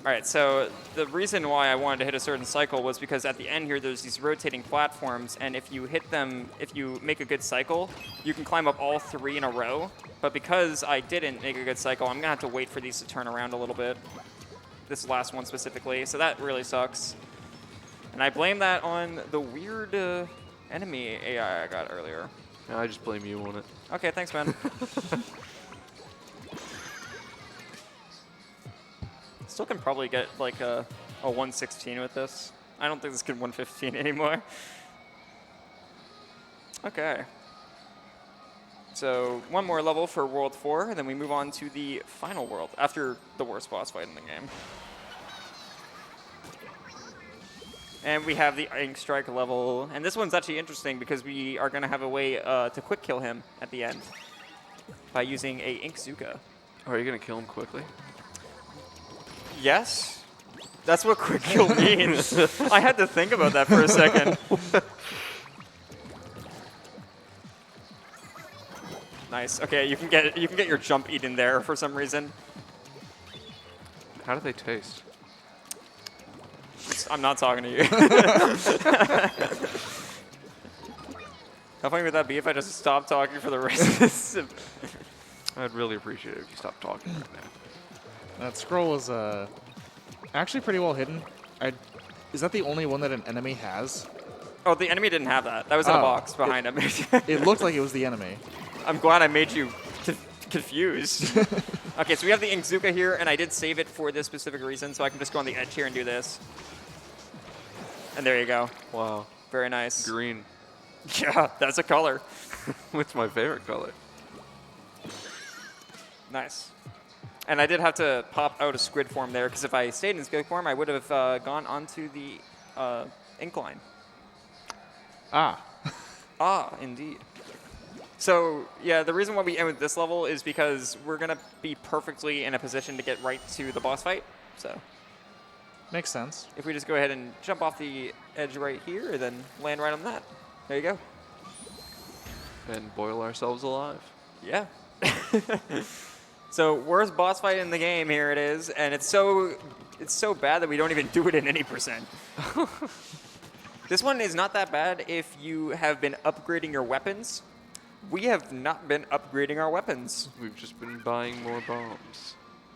All right, so the reason why I wanted to hit a certain cycle was because at the end here, there's these rotating platforms, and if you hit them, if you make a good cycle, you can climb up all 3 in a row. But because I didn't make a good cycle, I'm gonna have to wait for these to turn around a little bit. This last one specifically, so that really sucks. And I blame that on the weird enemy AI I got earlier. No, I just blame you on it. Okay, thanks, man. Still can probably get like a 116 with this. I don't think this can 115 anymore. Okay. So one more level for World 4, and then we move on to the final world after the worst boss fight in the game. And we have the Ink Strike level, and this one's actually interesting because we are going to have a way to quick kill him at the end by using a Ink Zuka. Oh, are you going to kill him quickly? Yes. That's what quick kill means. I had to think about that for a second. Nice. Okay, you can get your jump eaten there for some reason. How do they taste? I'm not talking to you. How funny would that be if I just stopped talking for the rest of this? I'd really appreciate it if you stopped talking right now. That scroll is actually pretty well hidden. Is that the only one that an enemy has? Oh, the enemy didn't have that. That was in a box behind him. It looked like it was the enemy. I'm glad I made you confused. Okay, so we have the Inkzuka here, and I did save it for this specific reason, so I can just go on the edge here and do this. And there you go. Wow. Very nice. Green. Yeah, that's a color. It's my favorite color. Nice. And I did have to pop out of squid form there, because if I stayed in squid form, I would have gone onto the incline. Ah. Ah, indeed. So, yeah, the reason why we end with this level is because we're going to be perfectly in a position to get right to the boss fight. So, Makes sense. if we just go ahead and jump off the edge right here, then land right on that. There you go. And boil ourselves alive. Yeah. So, worst boss fight in the game, here it is. And it's so bad that we don't even do it in any percent. This one is not that bad if you have been upgrading your weapons. We have not been upgrading our weapons. We've just been buying more bombs.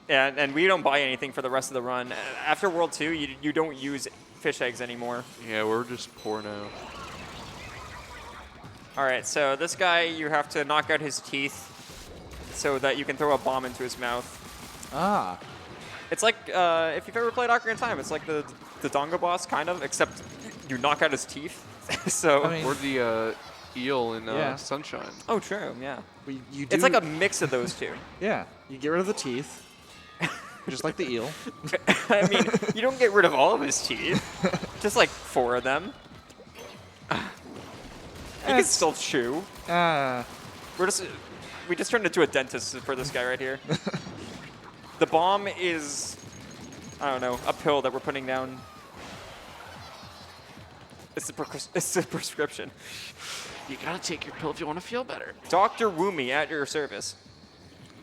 And we don't buy anything for the rest of the run. After World 2, you don't use fish eggs anymore. Yeah, we're just poor now. All right, so this guy, you have to knock out his teeth so that you can throw a bomb into his mouth. Ah. It's like, if you've ever played Ocarina of Time, it's like the Dongo boss, kind of, except you knock out his teeth. So, I mean- Or the eel in Yeah. Sunshine. oh, true, yeah. You do, It's like a mix of those two. Yeah. You get rid of the teeth, just like the eel. I mean, you don't get rid of all of his teeth, just like 4 of them. He can still chew. We just turned into a dentist for this guy right here. The bomb is, I don't know, a pill that we're putting down. It's the prescription. You gotta take your pill if you want to feel better. Dr. Woomy at your service.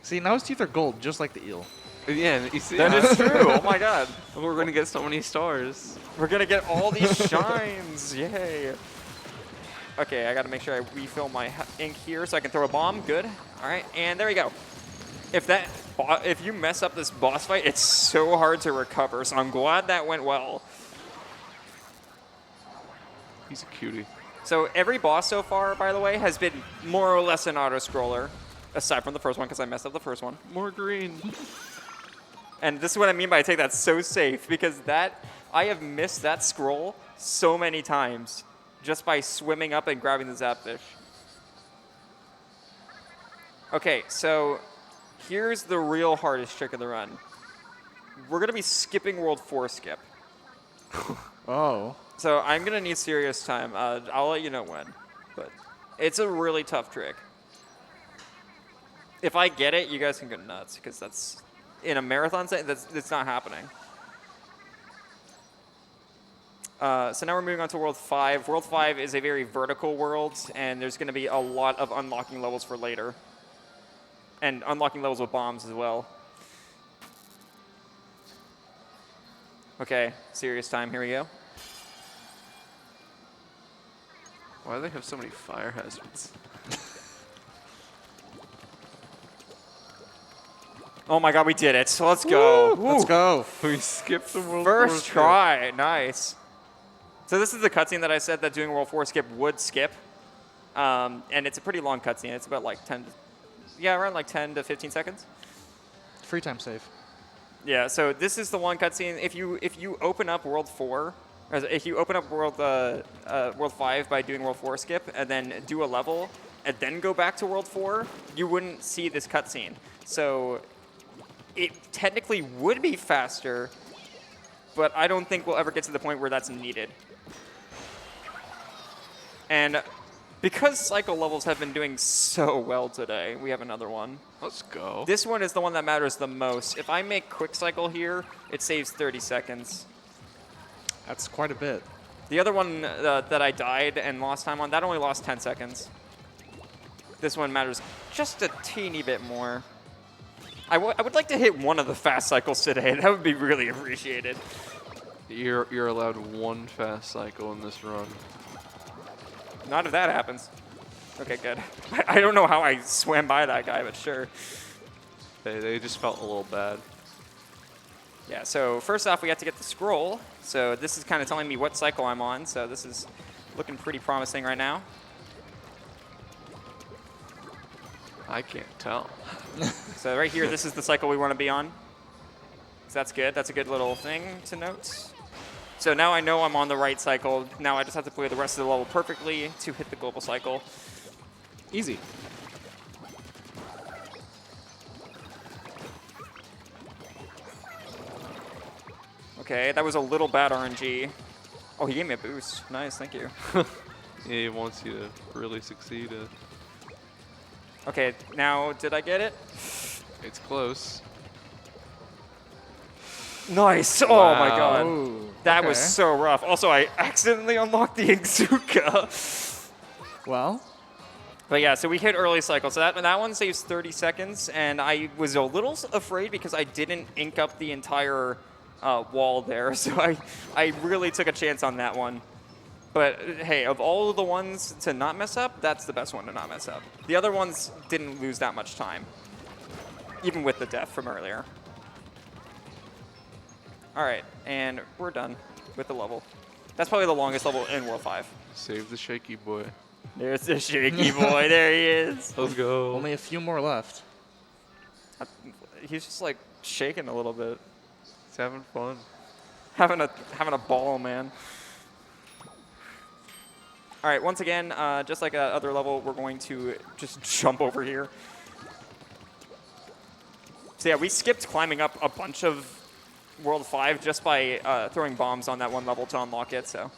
See, now his teeth are gold, just like the eel. Yeah, you see, That is true. Oh my god. we're gonna get so many stars. We're gonna get all these shines. Yay. Okay, I gotta make sure I refill my ink here so I can throw a bomb. Good. All right, and there we go. If you mess up this boss fight, it's so hard to recover. So I'm glad that went well. He's a cutie. So every boss so far, by the way, has been more or less an auto-scroller, aside from the first one because I messed up the first one. More green. And this is what I mean by I take that so safe, because I have missed that scroll so many times just by swimming up and grabbing the Zapfish. Okay, so here's the real hardest trick of the run. We're going to be skipping World 4 skip. Oh. So I'm going to need serious time. I'll let you know when. But it's a really tough trick. If I get it, you guys can go nuts, because that's, in a marathon setting, that's not happening. So now we're moving on to World 5. World 5 is a very vertical world, and there's going to be a lot of unlocking levels for later. And unlocking levels with bombs as well. Okay, serious time. Here we go. Why do they have so many fire hazards? Oh my god, we did it. So let's go. Let's go. We skipped the world. First try. Nice. So this is the cutscene that I said that doing World 4 skip would skip. And it's a pretty long cutscene. It's about like around like 10 to 15 seconds. Free time save. Yeah, so this is the one cutscene. If you open up World 4, or if you open up World 5 by doing World 4 skip and then do a level and then go back to World 4, you wouldn't see this cutscene. So it technically would be faster, but I don't think we'll ever get to the point where that's needed. And because cycle levels have been doing so well today, we have another one. Let's go. This one is the one that matters the most. If I make quick cycle here, it saves 30 seconds. That's quite a bit. The other one that I died and lost time on, that only lost 10 seconds. This one matters just a teeny bit more. I would like to hit one of the fast cycles today. That would be really appreciated. You're allowed one fast cycle in this run. Not if that happens. Okay, good. I don't know how I swam by that guy, but sure. They just felt a little bad. Yeah, so first off, we have to get the scroll. So this is kind of telling me what cycle I'm on. So this is looking pretty promising right now. I can't tell. So right here, this is the cycle we want to be on. So that's good. That's a good little thing to note. So now I know I'm on the right cycle. Now I just have to play the rest of the level perfectly to hit the global cycle. Easy. Okay, that was a little bad RNG. Oh, he gave me a boost. Nice, thank you. Yeah, he wants you to really succeed. Okay, now did I get it? It's close. Nice. Oh my Wow. god. Ooh, That was okay. so rough. Also, I accidentally unlocked the Exuka. Well, But yeah, so we hit early cycle. So that one saves 30 seconds, and I was a little afraid because I didn't ink up the entire wall there. So I really took a chance on that one. But hey, of all of the ones to not mess up, that's the best one to not mess up. The other ones didn't lose that much time, even with the death from earlier. All right, and we're done with the level. That's probably the longest level in World 5. Save the shaky boy. There's the shaky boy. There he is. Let's go. only a few more left. He's just like shaking a little bit, He's having fun. having a ball, man. All right, once again, just like other level, we're going to just jump over here. So yeah, we skipped climbing up a bunch of World 5 just by throwing bombs on that one level to unlock it. So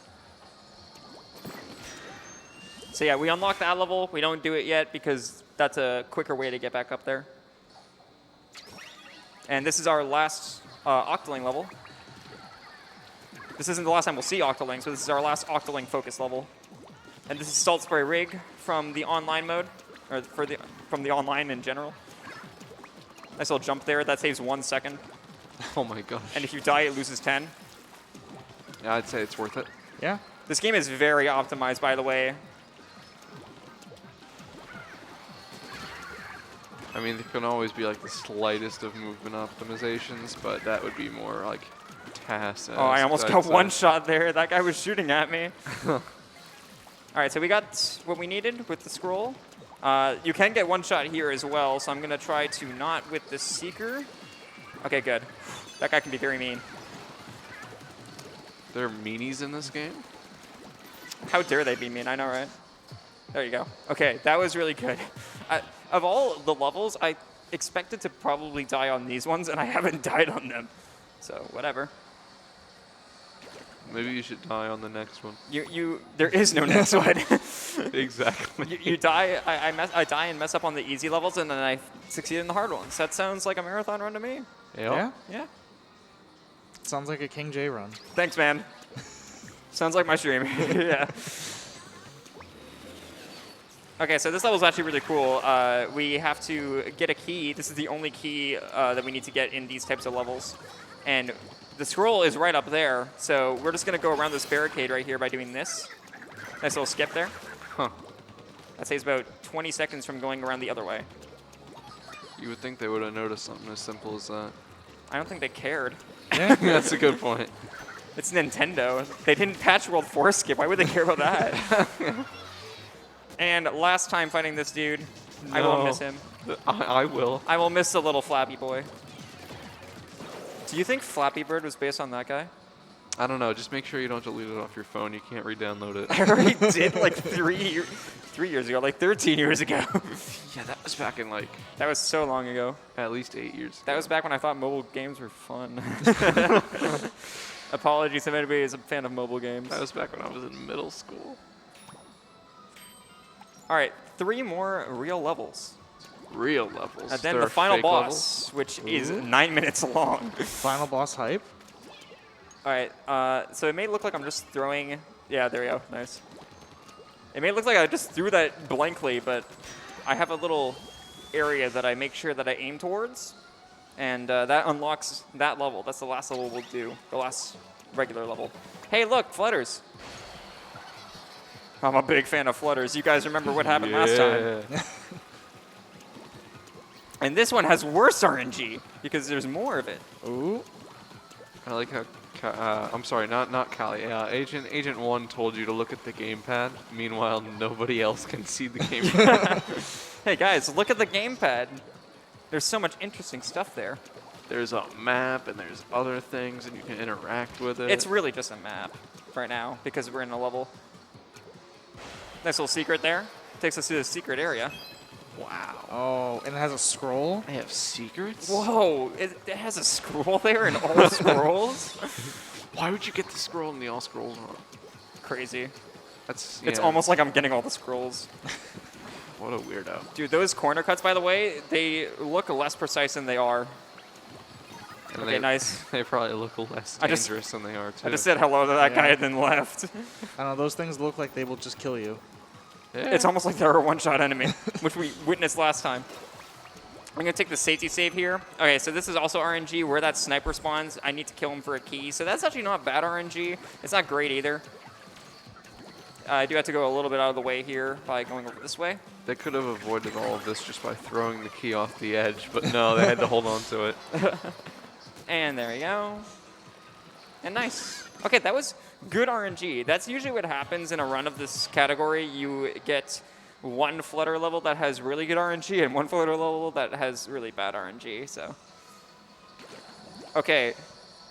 yeah, we unlocked that level. We don't do it yet because that's a quicker way to get back up there. And this is our last Octoling level. This isn't the last time we'll see Octolings, but this is our last Octoling focus level. And this is Salt Spray Rig from the online mode, or from the online in general. Nice little jump there. That saves 1 second. Oh my gosh. And if you die, it loses 10. Yeah, I'd say it's worth it. Yeah. This game is very optimized, by the way. I mean, there can always be like the slightest of movement optimizations, but that would be more like TAS. Oh, I almost got one shot there. That guy was shooting at me. All right, so we got what we needed with the scroll. You can get one shot here as well, so I'm going to try to not with the Seeker. Okay, good. That guy can be very mean. There are meanies in this game? How dare they be mean? I know, right? There you go. Okay, that was really good. Of all the levels, I expected to probably die on these ones, and I haven't died on them. So, whatever. Maybe you should die on the next one. There is no next one. Exactly. You die, I die and mess up on the easy levels, and then I succeed in the hard ones. That sounds like a marathon run to me. Yep. Yeah. Yeah. Sounds like a King J run. Thanks, man. Sounds like my stream. Yeah. Okay, so this level is actually really cool. We have to get a key. This is the only key that we need to get in these types of levels. And the scroll is right up there, so we're just going to go around this barricade right here by doing this. Nice little skip there. Huh. That saves about 20 seconds from going around the other way. You would think they would have noticed something as simple as that. I don't think they cared. Yeah. That's a good point. It's Nintendo. They didn't patch World 4 skip. Why would they care about that? And last time fighting this dude, I will No. miss him. I will. I will miss the little Flappy Boy. Do you think Flappy Bird was based on that guy? I don't know. Just make sure you don't delete it off your phone. You can't re-download it. I already did like 3 years ago, like 13 years ago. Yeah, that was back in like That was so long ago. at least 8 years. That was back when I thought mobile games were fun. Apologies if anybody is a fan of mobile games. That was back when I was in middle school. All right, 3 more real levels. Real levels. And then There the are final fake boss, which is 9 minutes long. Final boss hype. All right, so it may look like I'm just throwing. Yeah, there we go. Nice. It may look like I just threw that blankly, but I have a little area that I make sure that I aim towards, and that unlocks that level. That's the last level we'll do, the last regular level. Hey, look, flutters. I'm a big fan of flutters. You guys remember what happened last time. Yeah. And this one has worse RNG because there's more of it. Ooh. I like how. I'm sorry, not Callie. Agent 1 told you to look at the gamepad. Meanwhile, nobody else can see the gamepad. Hey guys, look at the gamepad. There's so much interesting stuff there. There's a map and there's other things and you can interact with it. It's really just a map right now because we're in a level. Nice little secret there. Takes us to the secret area. Wow. Oh, and it has a scroll. They have secrets? Whoa, it has a scroll there and all scrolls? Why would you get the scroll and the all scrolls on? Crazy. That's It's yeah, almost like I'm getting all the scrolls. What a weirdo. Dude, those corner cuts, by the way, they look less precise than they are. And Okay, nice. They probably look less I just- dangerous than they are too. I just said hello to that Yeah. guy and then left. I don't know. Those things look like they will just kill you. Yeah. It's almost like they're a one-shot enemy, which we witnessed last time. I'm going to take the safety save here. Okay, so this is also RNG. Where that sniper spawns, I need to kill him for a key. So that's actually not bad RNG. It's not great either. I do have to go a little bit out of the way here by going over this way. They could have avoided all of this just by throwing the key off the edge, but no, they had to hold on to it. And there we go. And nice. Okay, that was good RNG. That's usually what happens in a run of this category. You get one flutter level that has really good RNG and one flutter level that has really bad RNG. So, okay,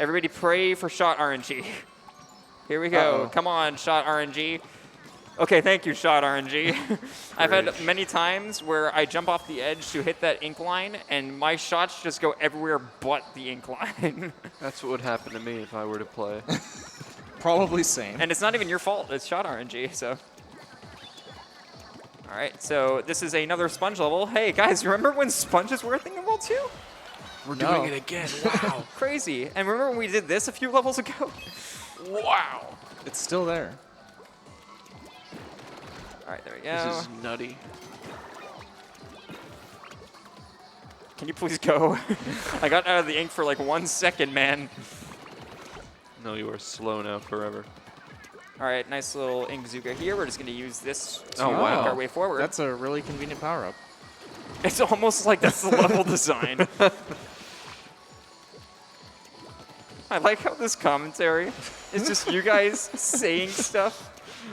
everybody pray for shot RNG. Here we go. Uh-oh. Come on, shot RNG. Okay, thank you, shot RNG. I've had many times where I jump off the edge to hit that ink line, and my shots just go everywhere but the ink line. That's what would happen to me if I were to play. Probably same. And it's not even your fault. It's shot RNG, so. All right, so this is another sponge level. Hey, guys, remember when sponges were a thing in World 2? We're No. doing it again. Wow. Crazy. And remember when we did this a few levels ago? Wow. It's still there. All right, there we go. This is nutty. Can you please go? I got out of the ink for like 1 second, man. No, you are slow now forever. All right, nice little ink bazooka here. We're just going to use this to Oh, wow. work our way forward. That's a really convenient power-up. It's almost like that's the level design. I like how this commentary is just you guys saying stuff.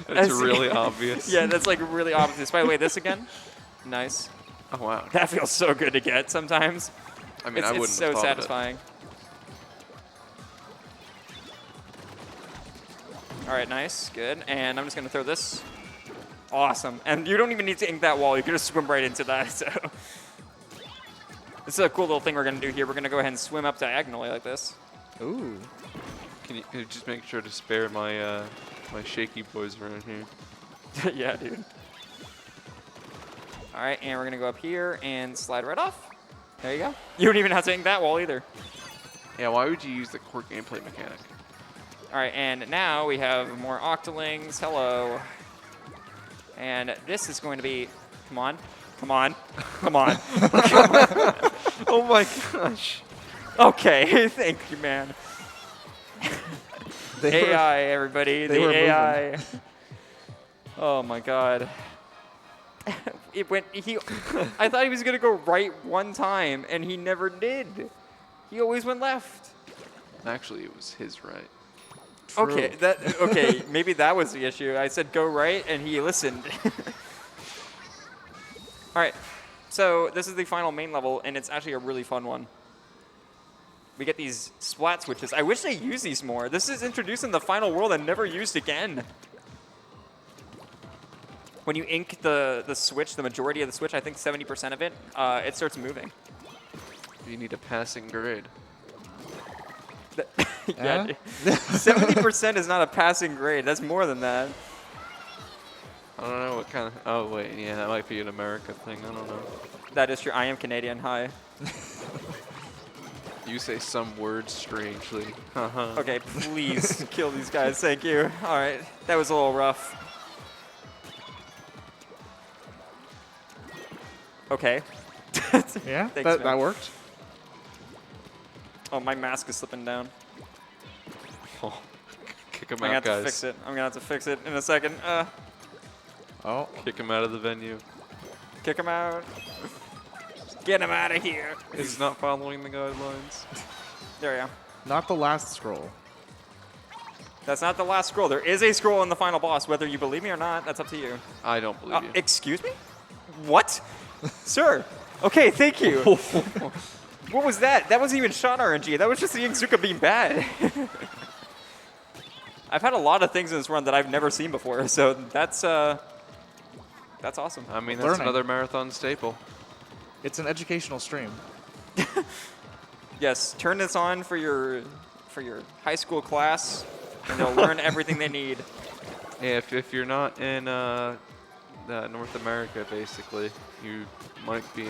It's As- really obvious. Yeah, that's like really obvious. By the way, this again, nice. Oh, wow. That feels so good to get sometimes. I mean, It's I wouldn't so have thought satisfying. All right, nice, good. And I'm just gonna throw this. Awesome. And you don't even need to ink that wall. You can just swim right into that. So this is a cool little thing we're gonna do here. We're gonna go ahead and swim up diagonally like this. Ooh. Can you just make sure to spare my my shaky boys around here? Yeah, dude. All right, and we're gonna go up here and slide right off. There you go. You don't even have to ink that wall either. Yeah, why would you use the core gameplay mechanic? All right, and now we have more octolings. Hello. And this is going to be, come on, come on, come on. Oh my gosh. Okay, thank you, man. They were- AI, everybody, they the were AI. Oh my God. It went. I thought he was gonna go right one time, and he never did. He always went left. Actually, it was his right. Okay, okay, maybe that was the issue. I said go right, and he listened. All right, so this is the final main level, and it's actually a really fun one. We get these splat switches. I wish they used these more. This is introduced in the final world and never used again. When you ink the switch, the majority of the switch, I think 70% of it, it starts moving. You need a passing grade. Yeah, 70% is not a passing grade. That's more than that. I don't know what kind of. Oh wait, yeah, that might be an America thing. I don't know. That is true. I am Canadian. Hi. You say some words strangely. Okay, please kill these guys. Thank you. All right, that was a little rough. Okay. Yeah, Thanks, that man. worked. Oh, my mask is slipping down. Oh, kick him I'm gonna out, have to guys. fix it. I'm gonna have to fix it in a second. Oh, Kick him out of the venue. Kick him out. Get him out of here. He's not following the guidelines. There we go. not the last scroll. That's not the last scroll. There is a scroll in the final boss. Whether you believe me or not, that's up to you. I don't believe you. Excuse me? What? Sir. Okay, thank you. What was that? That wasn't even shot RNG. That was just the Inkzuka being bad. I've had a lot of things in this run that I've never seen before, so that's awesome. I mean, that's Learning. another marathon staple. It's an educational stream. Yes, turn this on for your high school class, and they'll learn everything they need. Yeah, if you're not in North America, basically, you might be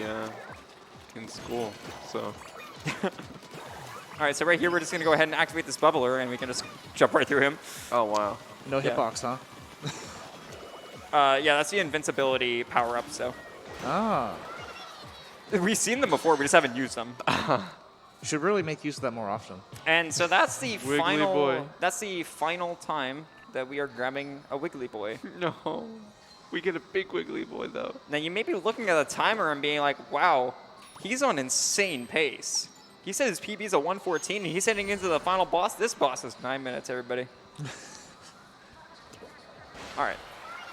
in school. So. All right, so right here we're just gonna go ahead and activate this bubbler, and we can just jump right through him. Oh wow. No Yeah. hitbox, huh? Yeah, that's the invincibility power up. So Ah. we've seen them before, we just haven't used them. You should really make use of that more often. And so that's the Wiggly final. boy. That's the final time that we are grabbing a Wiggly Boy. No. We get a big wiggly boy though. Now you may be looking at the timer and being like, "Wow, he's on insane pace." He said his PB is a 114, and he's heading into the final boss. This boss is 9 minutes, everybody. All right,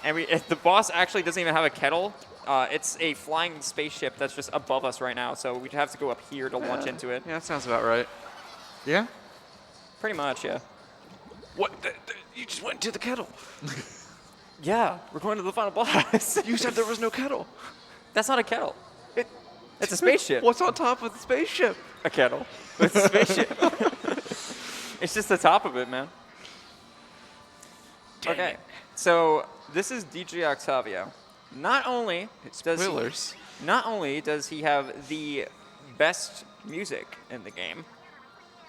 and the boss actually doesn't even have a kettle. It's a flying spaceship that's just above us right now, so we'd have to go up here to launch into it. Yeah, that sounds about right. Yeah? Pretty much, yeah. What? You just went to the kettle. Yeah, we're going to the final boss. You said there was no kettle. That's not a kettle. It's a spaceship. What's on top of the spaceship? A kettle. It's a spaceship. It's just the top of it, man. Okay, so this is DJ Octavio. Not only does he have the best music in the game,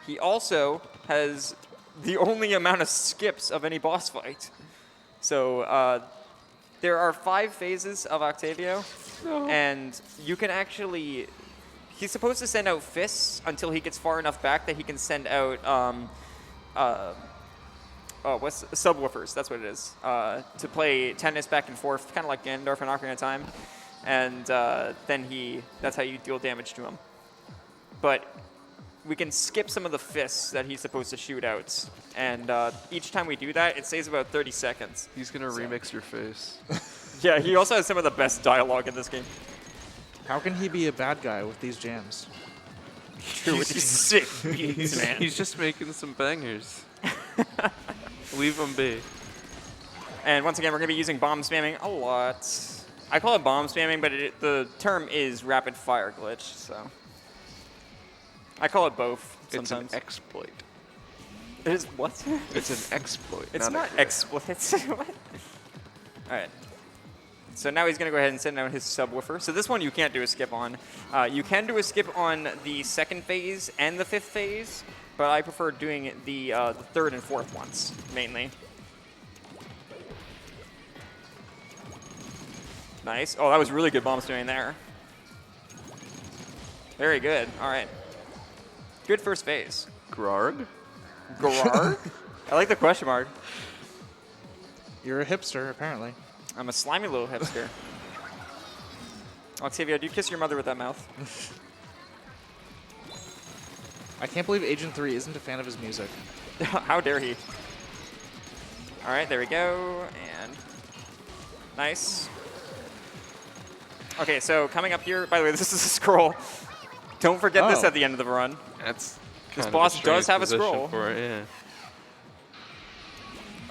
he also has the only amount of skips of any boss fight. So there are 5 phases of Octavio, and you can actually. He's supposed to send out fists until he gets far enough back that he can send out what's subwoofers? That's what it is. To play tennis back and forth, kind of like Ganondorf and Ocarina of Time, and then that's how you deal damage to him. But we can skip some of the fists that he's supposed to shoot out, and each time we do that, it saves about 30 seconds. He's gonna remix your face. Yeah, he also has some of the best dialogue in this game. How can he be a bad guy with these jams? True, with these sick beats, man. He's just making some bangers. Leave him be. And once again, we're going to be using bomb spamming a lot. I call it bomb spamming, but the term is rapid fire glitch, so. I call it both sometimes. It's an exploit. It is what? It's an exploit. It's not a exploits. What? All right. So now he's going to go ahead and send out his subwoofer. So this one you can't do a skip on. You can do a skip on the 2nd phase and the 5th phase, but I prefer doing the 3rd and 4th ones, mainly. Nice. Oh, that was really good bomb spamming there. Very good. All right. Good first phase. Grarg? Gararg? I like the question mark. You're a hipster, apparently. I'm a slimy little hipster. Octavio, do you kiss your mother with that mouth? I can't believe Agent 3 isn't a fan of his music. How dare he? All right, there we go, and nice. Okay, so coming up here, by the way, this is a scroll. Don't forget this Oh. at the end of the run. That's This kind of boss a does strange have a position scroll. for it, yeah.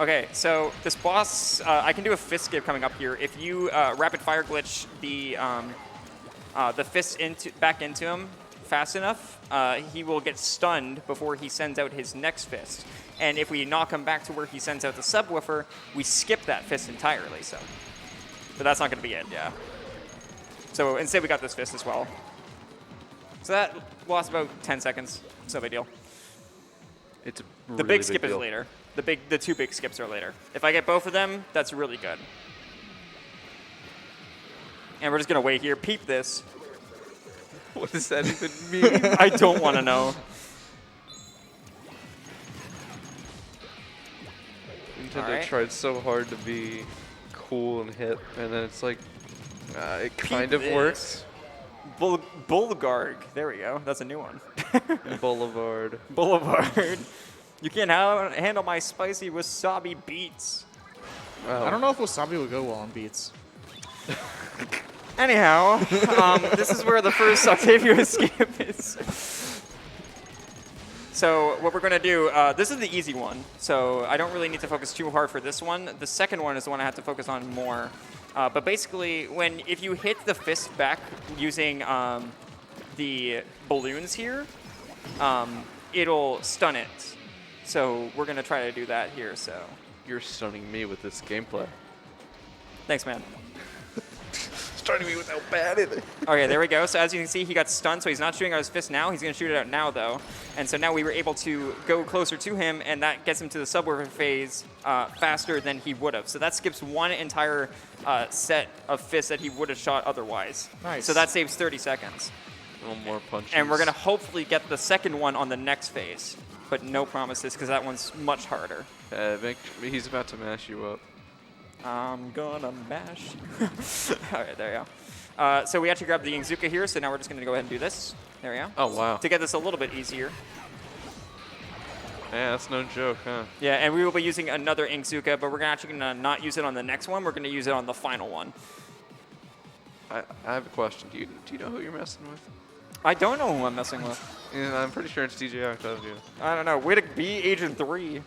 Okay, so this boss, I can do a fist skip coming up here. If you rapid fire glitch the fist back into him fast enough, he will get stunned before he sends out his next fist. And if we knock him back to where he sends out the subwoofer, we skip that fist entirely. So, but that's not going to be it, yeah. So instead, we got this fist as well. So that lost about 10 seconds. It's no big deal. It's a The really big skip is deal. later. The two big skips are later. If I get both of them, that's really good. And we're just gonna wait here. Peep this. What does that even mean? I don't want to know. Nintendo Alright. tried so hard to be cool and hip, and then it's like, it kind of this. works. Bulgarg. There we go. That's a new one. Boulevard. Boulevard. You can't handle my spicy wasabi beats. Wow. I don't know if wasabi would go well on beats. Anyhow, this is where the first Octavio escape is. So what we're going to do, this is the easy one. So I don't really need to focus too hard for this one. The second one is the one I have to focus on more. But basically, if you hit the fist back using the balloons here, it'll stun it. So we're going to try to do that here. So You're stunning me with this gameplay. thanks, man. Starting me with how bad it is. Okay, there we go. So as you can see, he got stunned, so he's not shooting out his fist now. He's going to shoot it out now, though. And so now we were able to go closer to him, and that gets him to the subwoofer phase faster than he would have. So that skips one entire set of fists that he would have shot otherwise. Nice. So that saves 30 seconds. A little more punches. And we're going to hopefully get the second one on the next phase. But no promises, because that one's much harder. He's about to mash you up. I'm gonna mash. All right, there you go. So we actually grabbed the Ingzuka here, so now we're just gonna go ahead and do this. There we go. Oh, wow. To get this a little bit easier. Yeah, that's no joke, huh? Yeah, and we will be using another Ingzuka, but we're actually gonna not use it on the next one. We're gonna use it on the final one. I have a question. Do you know who you're messing with? I don't know who I'm messing with. Yeah, I'm pretty sure it's DJ Octavio. I don't know. Way to be Agent 3.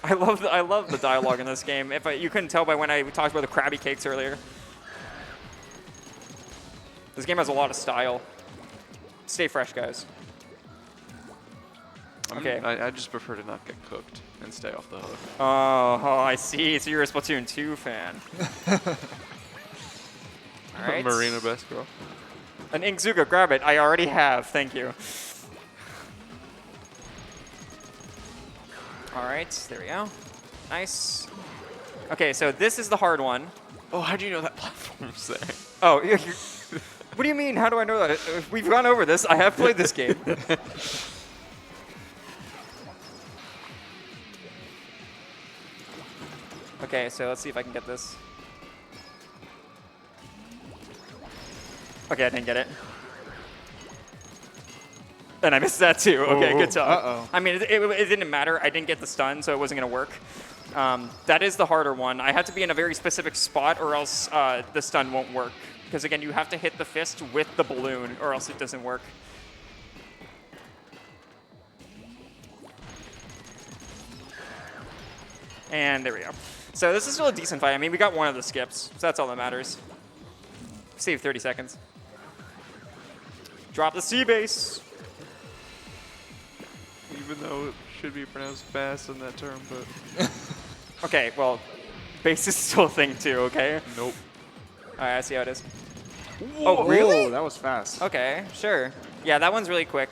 I love the dialogue in this game. You couldn't tell by when I talked about the Krabby Cakes earlier. This game has a lot of style. Stay fresh, guys. Okay. I just prefer to not get cooked and stay off the hook. Oh, I see. So you're a Splatoon 2 fan. All right. Marina best girl. An Ingzuka, grab it. I already have. Thank you. All right, there we go. Nice. Okay, so this is the hard one. Oh, how do you know that platform's there? Oh, what do you mean? How do I know that? We've gone over this. I have played this game. Okay, so let's see if I can get this. Okay, I didn't get it. And I missed that too. Okay, good talk. Uh-oh. I mean, it didn't matter. I didn't get the stun, so it wasn't going to work. That is the harder one. I have to be in a very specific spot or else the stun won't work. Because again, you have to hit the fist with the balloon or else it doesn't work. And there we go. So this is still a decent fight. I mean, we got one of the skips, so that's all that matters. Save 30 seconds. Drop the C base. Even though it should be pronounced bass in that term, but... Okay, well, base is still a thing too, okay? Nope. All right, I see how it is. Oh, really? Whoa, that was fast. Okay, sure. Yeah, that one's really quick.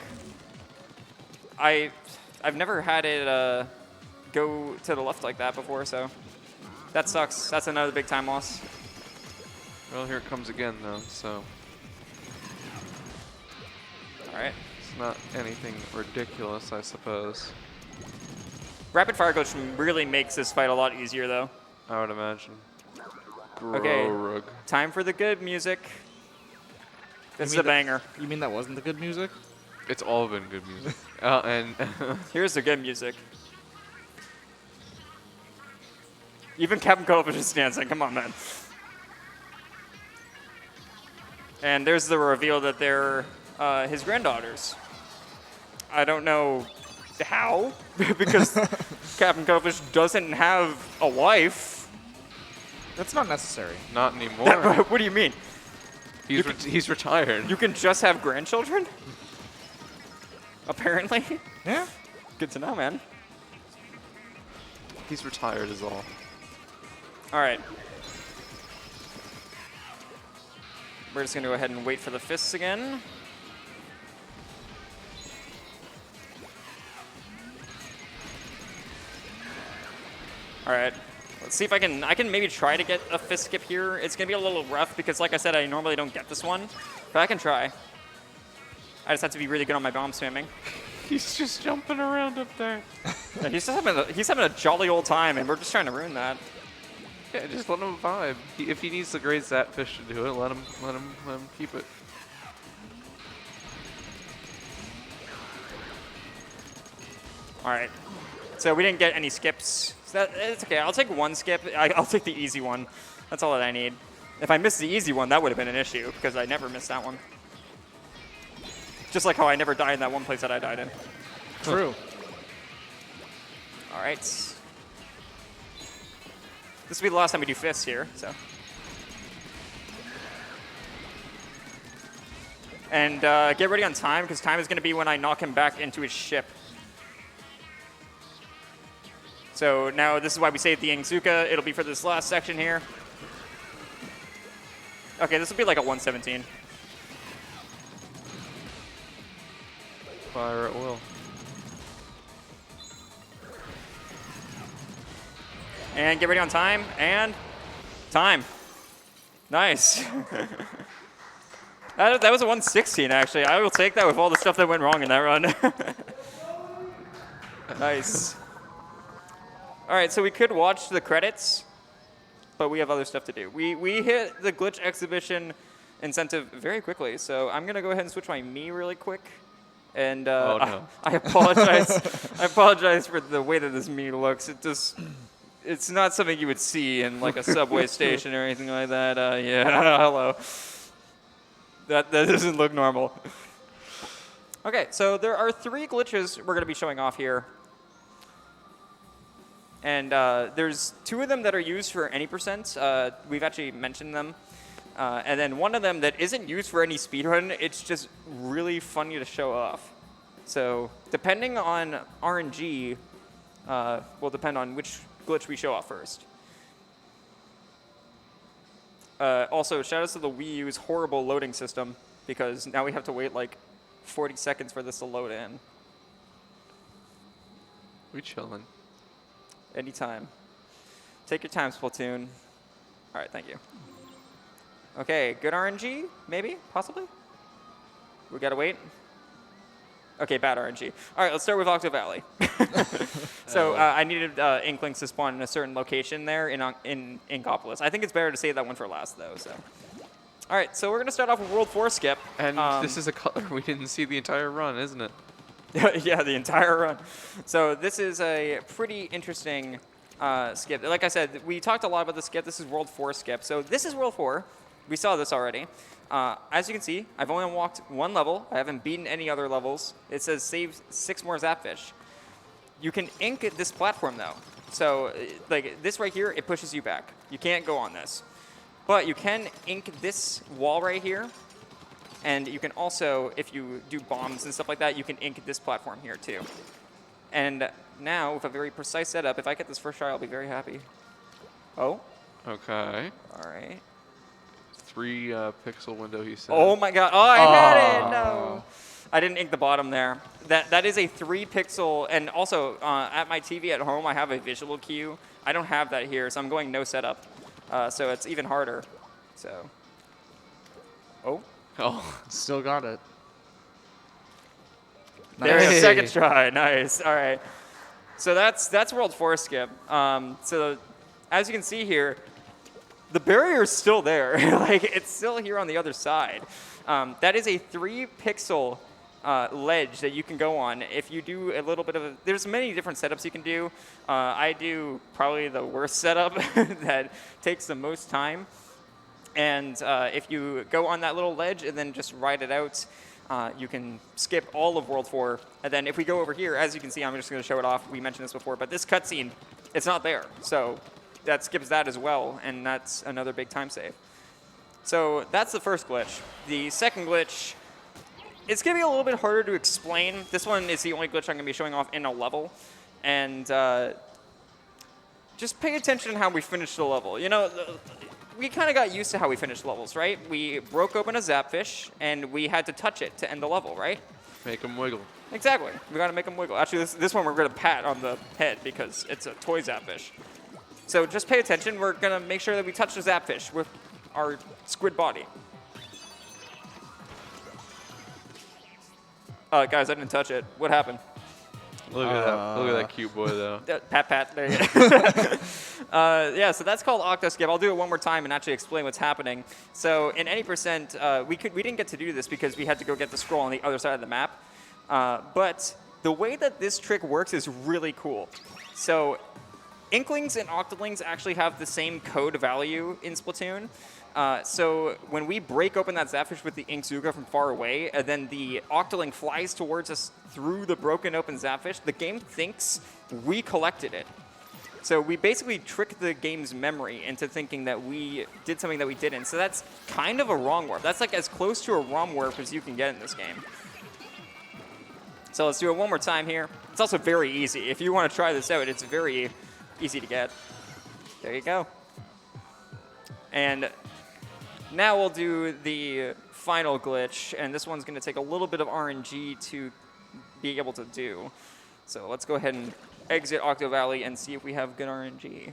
I've never had it go to the left like that before, so that sucks. That's another big time loss. Well, here it comes again, though, so... All right. It's not anything ridiculous, I suppose. Rapid fire glitch really makes this fight a lot easier, though. I would imagine. Okay. Grog. Time for the good music. This is mean a banger. You mean that wasn't the good music? It's all been good music. And Here's the good music. Even Captain Cuttlefish is dancing. Come on, man. And there's the reveal that they're his granddaughters. I don't know how, because Captain Cuttlefish doesn't have a wife. That's not necessary. Not anymore. What do you mean? He's retired. You can just have grandchildren? Apparently. Yeah. Good to know, man. He's retired is all. All right. We're just going to go ahead and wait for the fists again. All right. Let's see if I can maybe try to get a fist skip here. It's going to be a little rough because, like I said, I normally don't get this one. But I can try. I just have to be really good on my bomb spamming. He's just jumping around up there. Yeah, he's having a jolly old time, and we're just trying to ruin that. Yeah, just let him vibe. If he needs the great Zapfish to do it, let him keep it. All right. So we didn't get any skips. So it's okay. I'll take one skip. I'll take the easy one. That's all that I need. If I missed the easy one, that would have been an issue because I never missed that one. Just like how I never died in that one place that I died in. True. All right. This will be the last time we do fists here, so. And get ready on time, because time is going to be when I knock him back into his ship. So now this is why we save the Ingzuka. It'll be for this last section here. Okay, this will be like a 117. Fire at will. And get ready on time, and time. Nice. that was a 116, actually. I will take that with all the stuff that went wrong in that run. Nice. All right, so we could watch the credits, but we have other stuff to do. We hit the glitch exhibition incentive very quickly, so I'm going to go ahead and switch my Mii really quick. And Oh, no. I apologize. I apologize for the way that this Mii looks. It's not something you would see in like a subway station or anything like that. Yeah, hello. That doesn't look normal. Okay, so there are 3 glitches we're going to be showing off here. And there's 2 of them that are used for any percent. We've actually mentioned them. And then one of them that isn't used for any speedrun, it's just really funny to show off. So depending on RNG, will depend on which glitch we show off first. Also, shout outs to the Wii U's horrible loading system, because now we have to wait like 40 seconds for this to load in. We chillin'. Anytime. Take your time, Splatoon. All right, thank you. Okay, good RNG, maybe, possibly? We gotta wait. Okay, bad RNG. All right, let's start with Octo Valley. So I needed Inklings to spawn in a certain location there in Inkopolis. I think it's better to save that one for last, though. So, all right, so we're gonna start off with World 4 skip. And this is a color we didn't see the entire run, isn't it? Yeah, the entire run. So this is a pretty interesting skip. Like I said, we talked a lot about the skip. This is World 4 skip. So this is World 4. We saw this already. As you can see, I've only unlocked 1 level. I haven't beaten any other levels. It says save 6 more Zapfish. You can ink this platform, though. So like this right here, it pushes you back. You can't go on this. But you can ink this wall right here. And you can also, if you do bombs and stuff like that, you can ink this platform here, too. And now, with a very precise setup, if I get this first try, I'll be very happy. Oh. Okay. All right. 3 pixel window, he said. Oh, my God. Oh, I had it. No. I didn't ink the bottom there. That is a 3 pixel. And also, at my TV at home, I have a visual cue. I don't have that here, so I'm going no setup. So it's even harder. So. Oh. Oh. Still got it. There's a Nice. second try. Nice. All right. So that's World 4 skip. So as you can see here, the barrier is still there. Like it's still here on the other side. That is a 3 pixel ledge that you can go on. If you do a little bit of there's many different setups you can do. I do probably the worst setup that takes the most time. And if you go on that little ledge and then just ride it out, you can skip all of World 4. And then if we go over here, as you can see, I'm just going to show it off. We mentioned this before, but this cutscene, it's not there. So that skips that as well, and that's another big time save. So that's the first glitch. The second glitch, it's going to be a little bit harder to explain. This one is the only glitch I'm going to be showing off in a level. And just pay attention to how we finish the level. You know, we kind of got used to how we finished levels, right? We broke open a Zapfish, and we had to touch it to end the level, right? Make them wiggle. Exactly. We got to make them wiggle. Actually, this one we're going to pat on the head because it's a toy Zapfish. So just pay attention. We're going to make sure that we touch the Zapfish with our squid body. Guys, I didn't touch it. What happened? Look at that. Look at that cute boy, though. Pat, pat. There you go. Yeah, so that's called Octoskip. I'll do it one more time and actually explain what's happening. So in any percent, we didn't get to do this because we had to go get the scroll on the other side of the map. But the way that this trick works is really cool. So Inklings and Octolings actually have the same code value in Splatoon. So when we break open that Zapfish with the Inkzuga from far away, and then the Octoling flies towards us through the broken open Zapfish, the game thinks we collected it. So we basically trick the game's memory into thinking that we did something that we didn't. So that's kind of a ROM warp. That's like as close to a ROM warp as you can get in this game. So let's do it one more time here. It's also very easy. If you want to try this out, it's very easy to get. There you go. And now we'll do the final glitch, and this one's going to take a little bit of RNG to be able to do. So let's go ahead and exit Octo Valley and see if we have good RNG.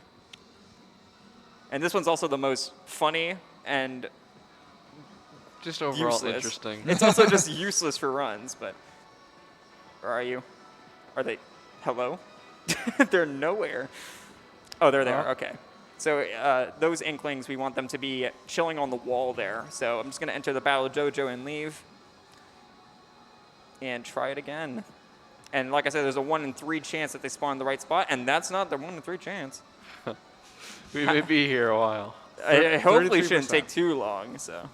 And this one's also the most funny and Just overall useless. interesting. It's also just useless for runs, but where are you? Are they? Hello? They're nowhere. Oh, there they are. Okay. So those Inklings, we want them to be chilling on the wall there. So I'm just going to enter the Battle of JoJo and leave. And try it again. And like I said, there's a 1 in 3 chance that they spawn in the right spot. And that's not the 1 in 3 chance. We may be here a while. It hopefully 33%. shouldn't take too long. So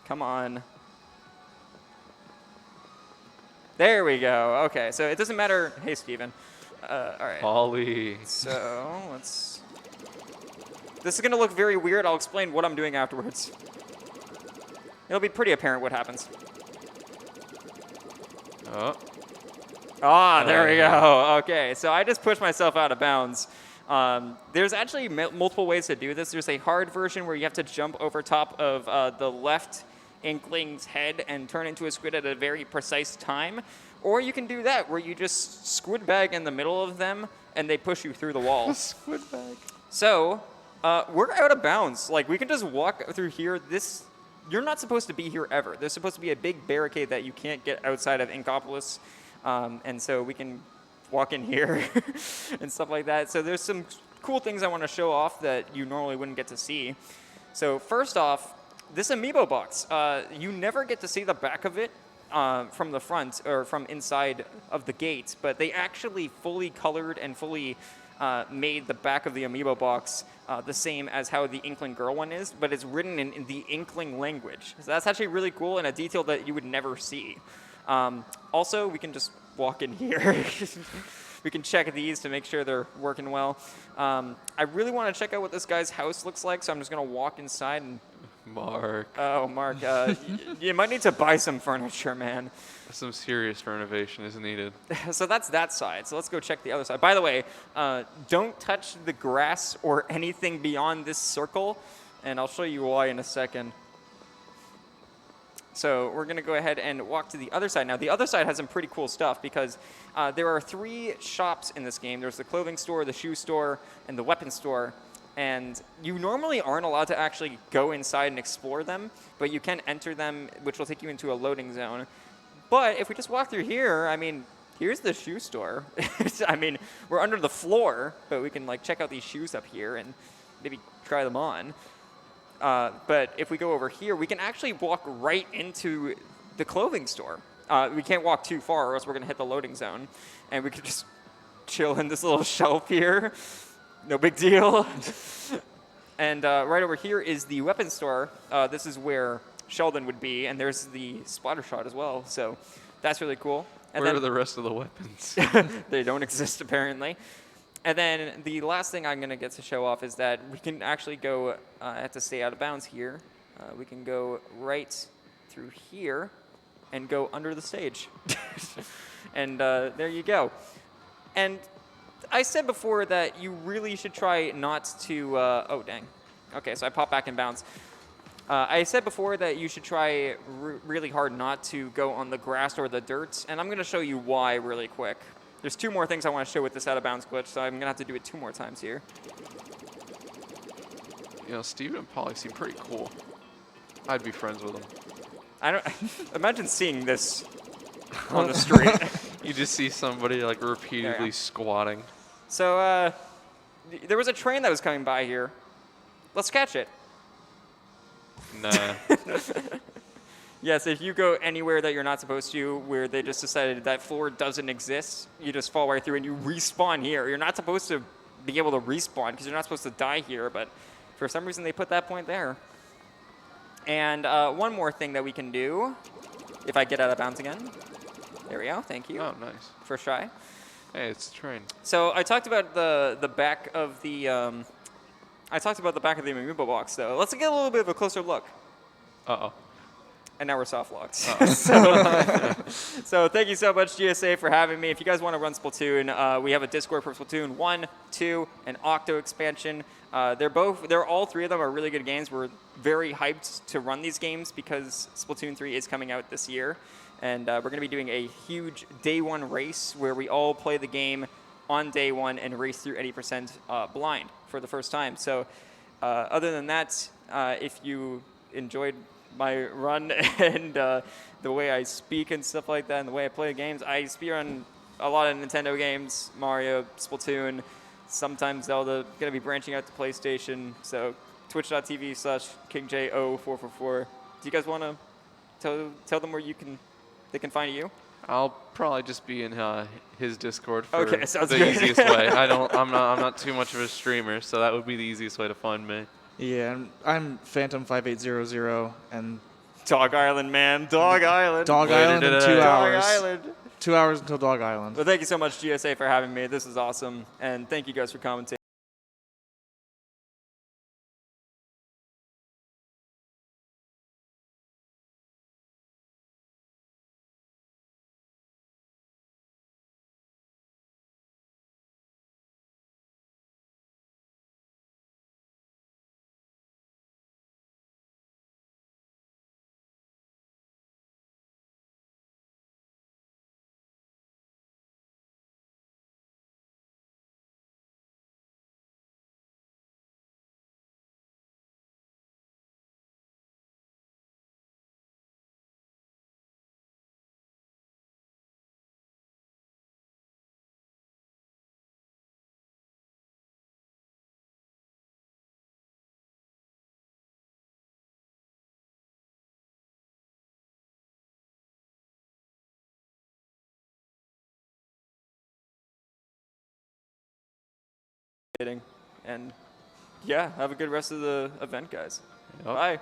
come on. There we go. Okay, so it doesn't matter. Hey, Steven. All right. Ollie. So let's... This is going to look very weird. I'll explain what I'm doing afterwards. It'll be pretty apparent what happens. Oh. Ah, there we go. Okay, so I just pushed myself out of bounds. There's actually multiple ways to do this. There's a hard version where you have to jump over top of the left Inkling's head and turn into a squid at a very precise time. Or you can do that, where you just squid bag in the middle of them, and they push you through the wall. Squid bag. So, we're out of bounds. Like, we can just walk through here. You're not supposed to be here ever. There's supposed to be a big barricade that you can't get outside of Inkopolis. And so we can walk in here and stuff like that. So there's some cool things I want to show off that you normally wouldn't get to see. So first off, this amiibo box, you never get to see the back of it from the front or from inside of the gate, but they actually fully colored and fully made the back of the amiibo box the same as how the Inkling Girl one is, but it's written in the Inkling language. So that's actually really cool and a detail that you would never see. Also, we can just walk in here. We can check these to make sure they're working well. I really want to check out what this guy's house looks like, so I'm just going to walk inside and... Mark. Oh, Mark, you might need to buy some furniture, man. Some serious renovation is needed. So that's that side. So let's go check the other side. By the way, don't touch the grass or anything beyond this circle, and I'll show you why in a second. So we're going to go ahead and walk to the other side. Now, the other side has some pretty cool stuff because there are 3 shops in this game. There's the clothing store, the shoe store, and the weapon store. And you normally aren't allowed to actually go inside and explore them, but you can enter them, which will take you into a loading zone. But if we just walk through here, I mean, here's the shoe store. I mean, we're under the floor, but we can like check out these shoes up here and maybe try them on. But if we go over here, we can actually walk right into the clothing store. we can't walk too far or else we're going to hit the loading zone. And we could just chill in this little shelf here. No big deal. And right over here is the weapons store. This is where Sheldon would be, and there's the splatter shot as well. So that's really cool. And Where then are the rest of the weapons? they don't exist, apparently. And then the last thing I'm going to get to show off is that we can actually go, I have to stay out of bounds here. We can go right through here and go under the stage. And there you go. And I said before that you really should try not to, oh, dang. Okay, so I pop back in bounds. I said before that you should try really hard not to go on the grass or the dirt, and I'm going to show you why really quick. There's 2 more things I want to show with this out of bounds glitch, so I'm going to have to do it 2 more times here. You know, Steven and Polly seem pretty cool. I'd be friends with them. I don't imagine seeing this on the street. You just see somebody like There repeatedly you go. squatting. So there was a train that was coming by here. Let's catch it. Nah. Yes, if you go anywhere that you're not supposed to, where they just decided that floor doesn't exist, you just fall right through and you respawn here. You're not supposed to be able to respawn because you're not supposed to die here, but for some reason they put that point there. And one more thing that we can do, if I get out of bounds again. There we go, thank you. Oh, nice. First try. Hey, it's a train. So I talked about the back of the Amiibo box, though. Let's get a little bit of a closer look. Uh-oh. And now we're soft locked. So thank you so much, GSA, for having me. If you guys want to run Splatoon, we have a Discord for Splatoon 1, 2, and Octo expansion. All 3 of them are really good games. We're very hyped to run these games because Splatoon 3 is coming out this year. And we're going to be doing a huge day 1 race where we all play the game on day 1 and race through 80% blind for the first time. So other than that, if you enjoyed my run and the way I speak and stuff like that and the way I play games, I speedrun a lot of Nintendo games, Mario, Splatoon, sometimes Zelda, going to be branching out to PlayStation, so twitch.tv/KingJO444. Do you guys want to tell them where they can find you? I'll probably just be in his Discord for Okay, sounds the good. easiest way. I'm not too much of a streamer, so that would be the easiest way to find me. Yeah, I'm Phantom5800, and Dog Island, man. Dog Island. Dog Later Island in today. 2 Dog hours. Island. 2 hours until Dog Island. Well, thank you so much, GSA, for having me. This is awesome. And thank you guys for commentating. And yeah, have a good rest of the event, guys. Yep. Bye.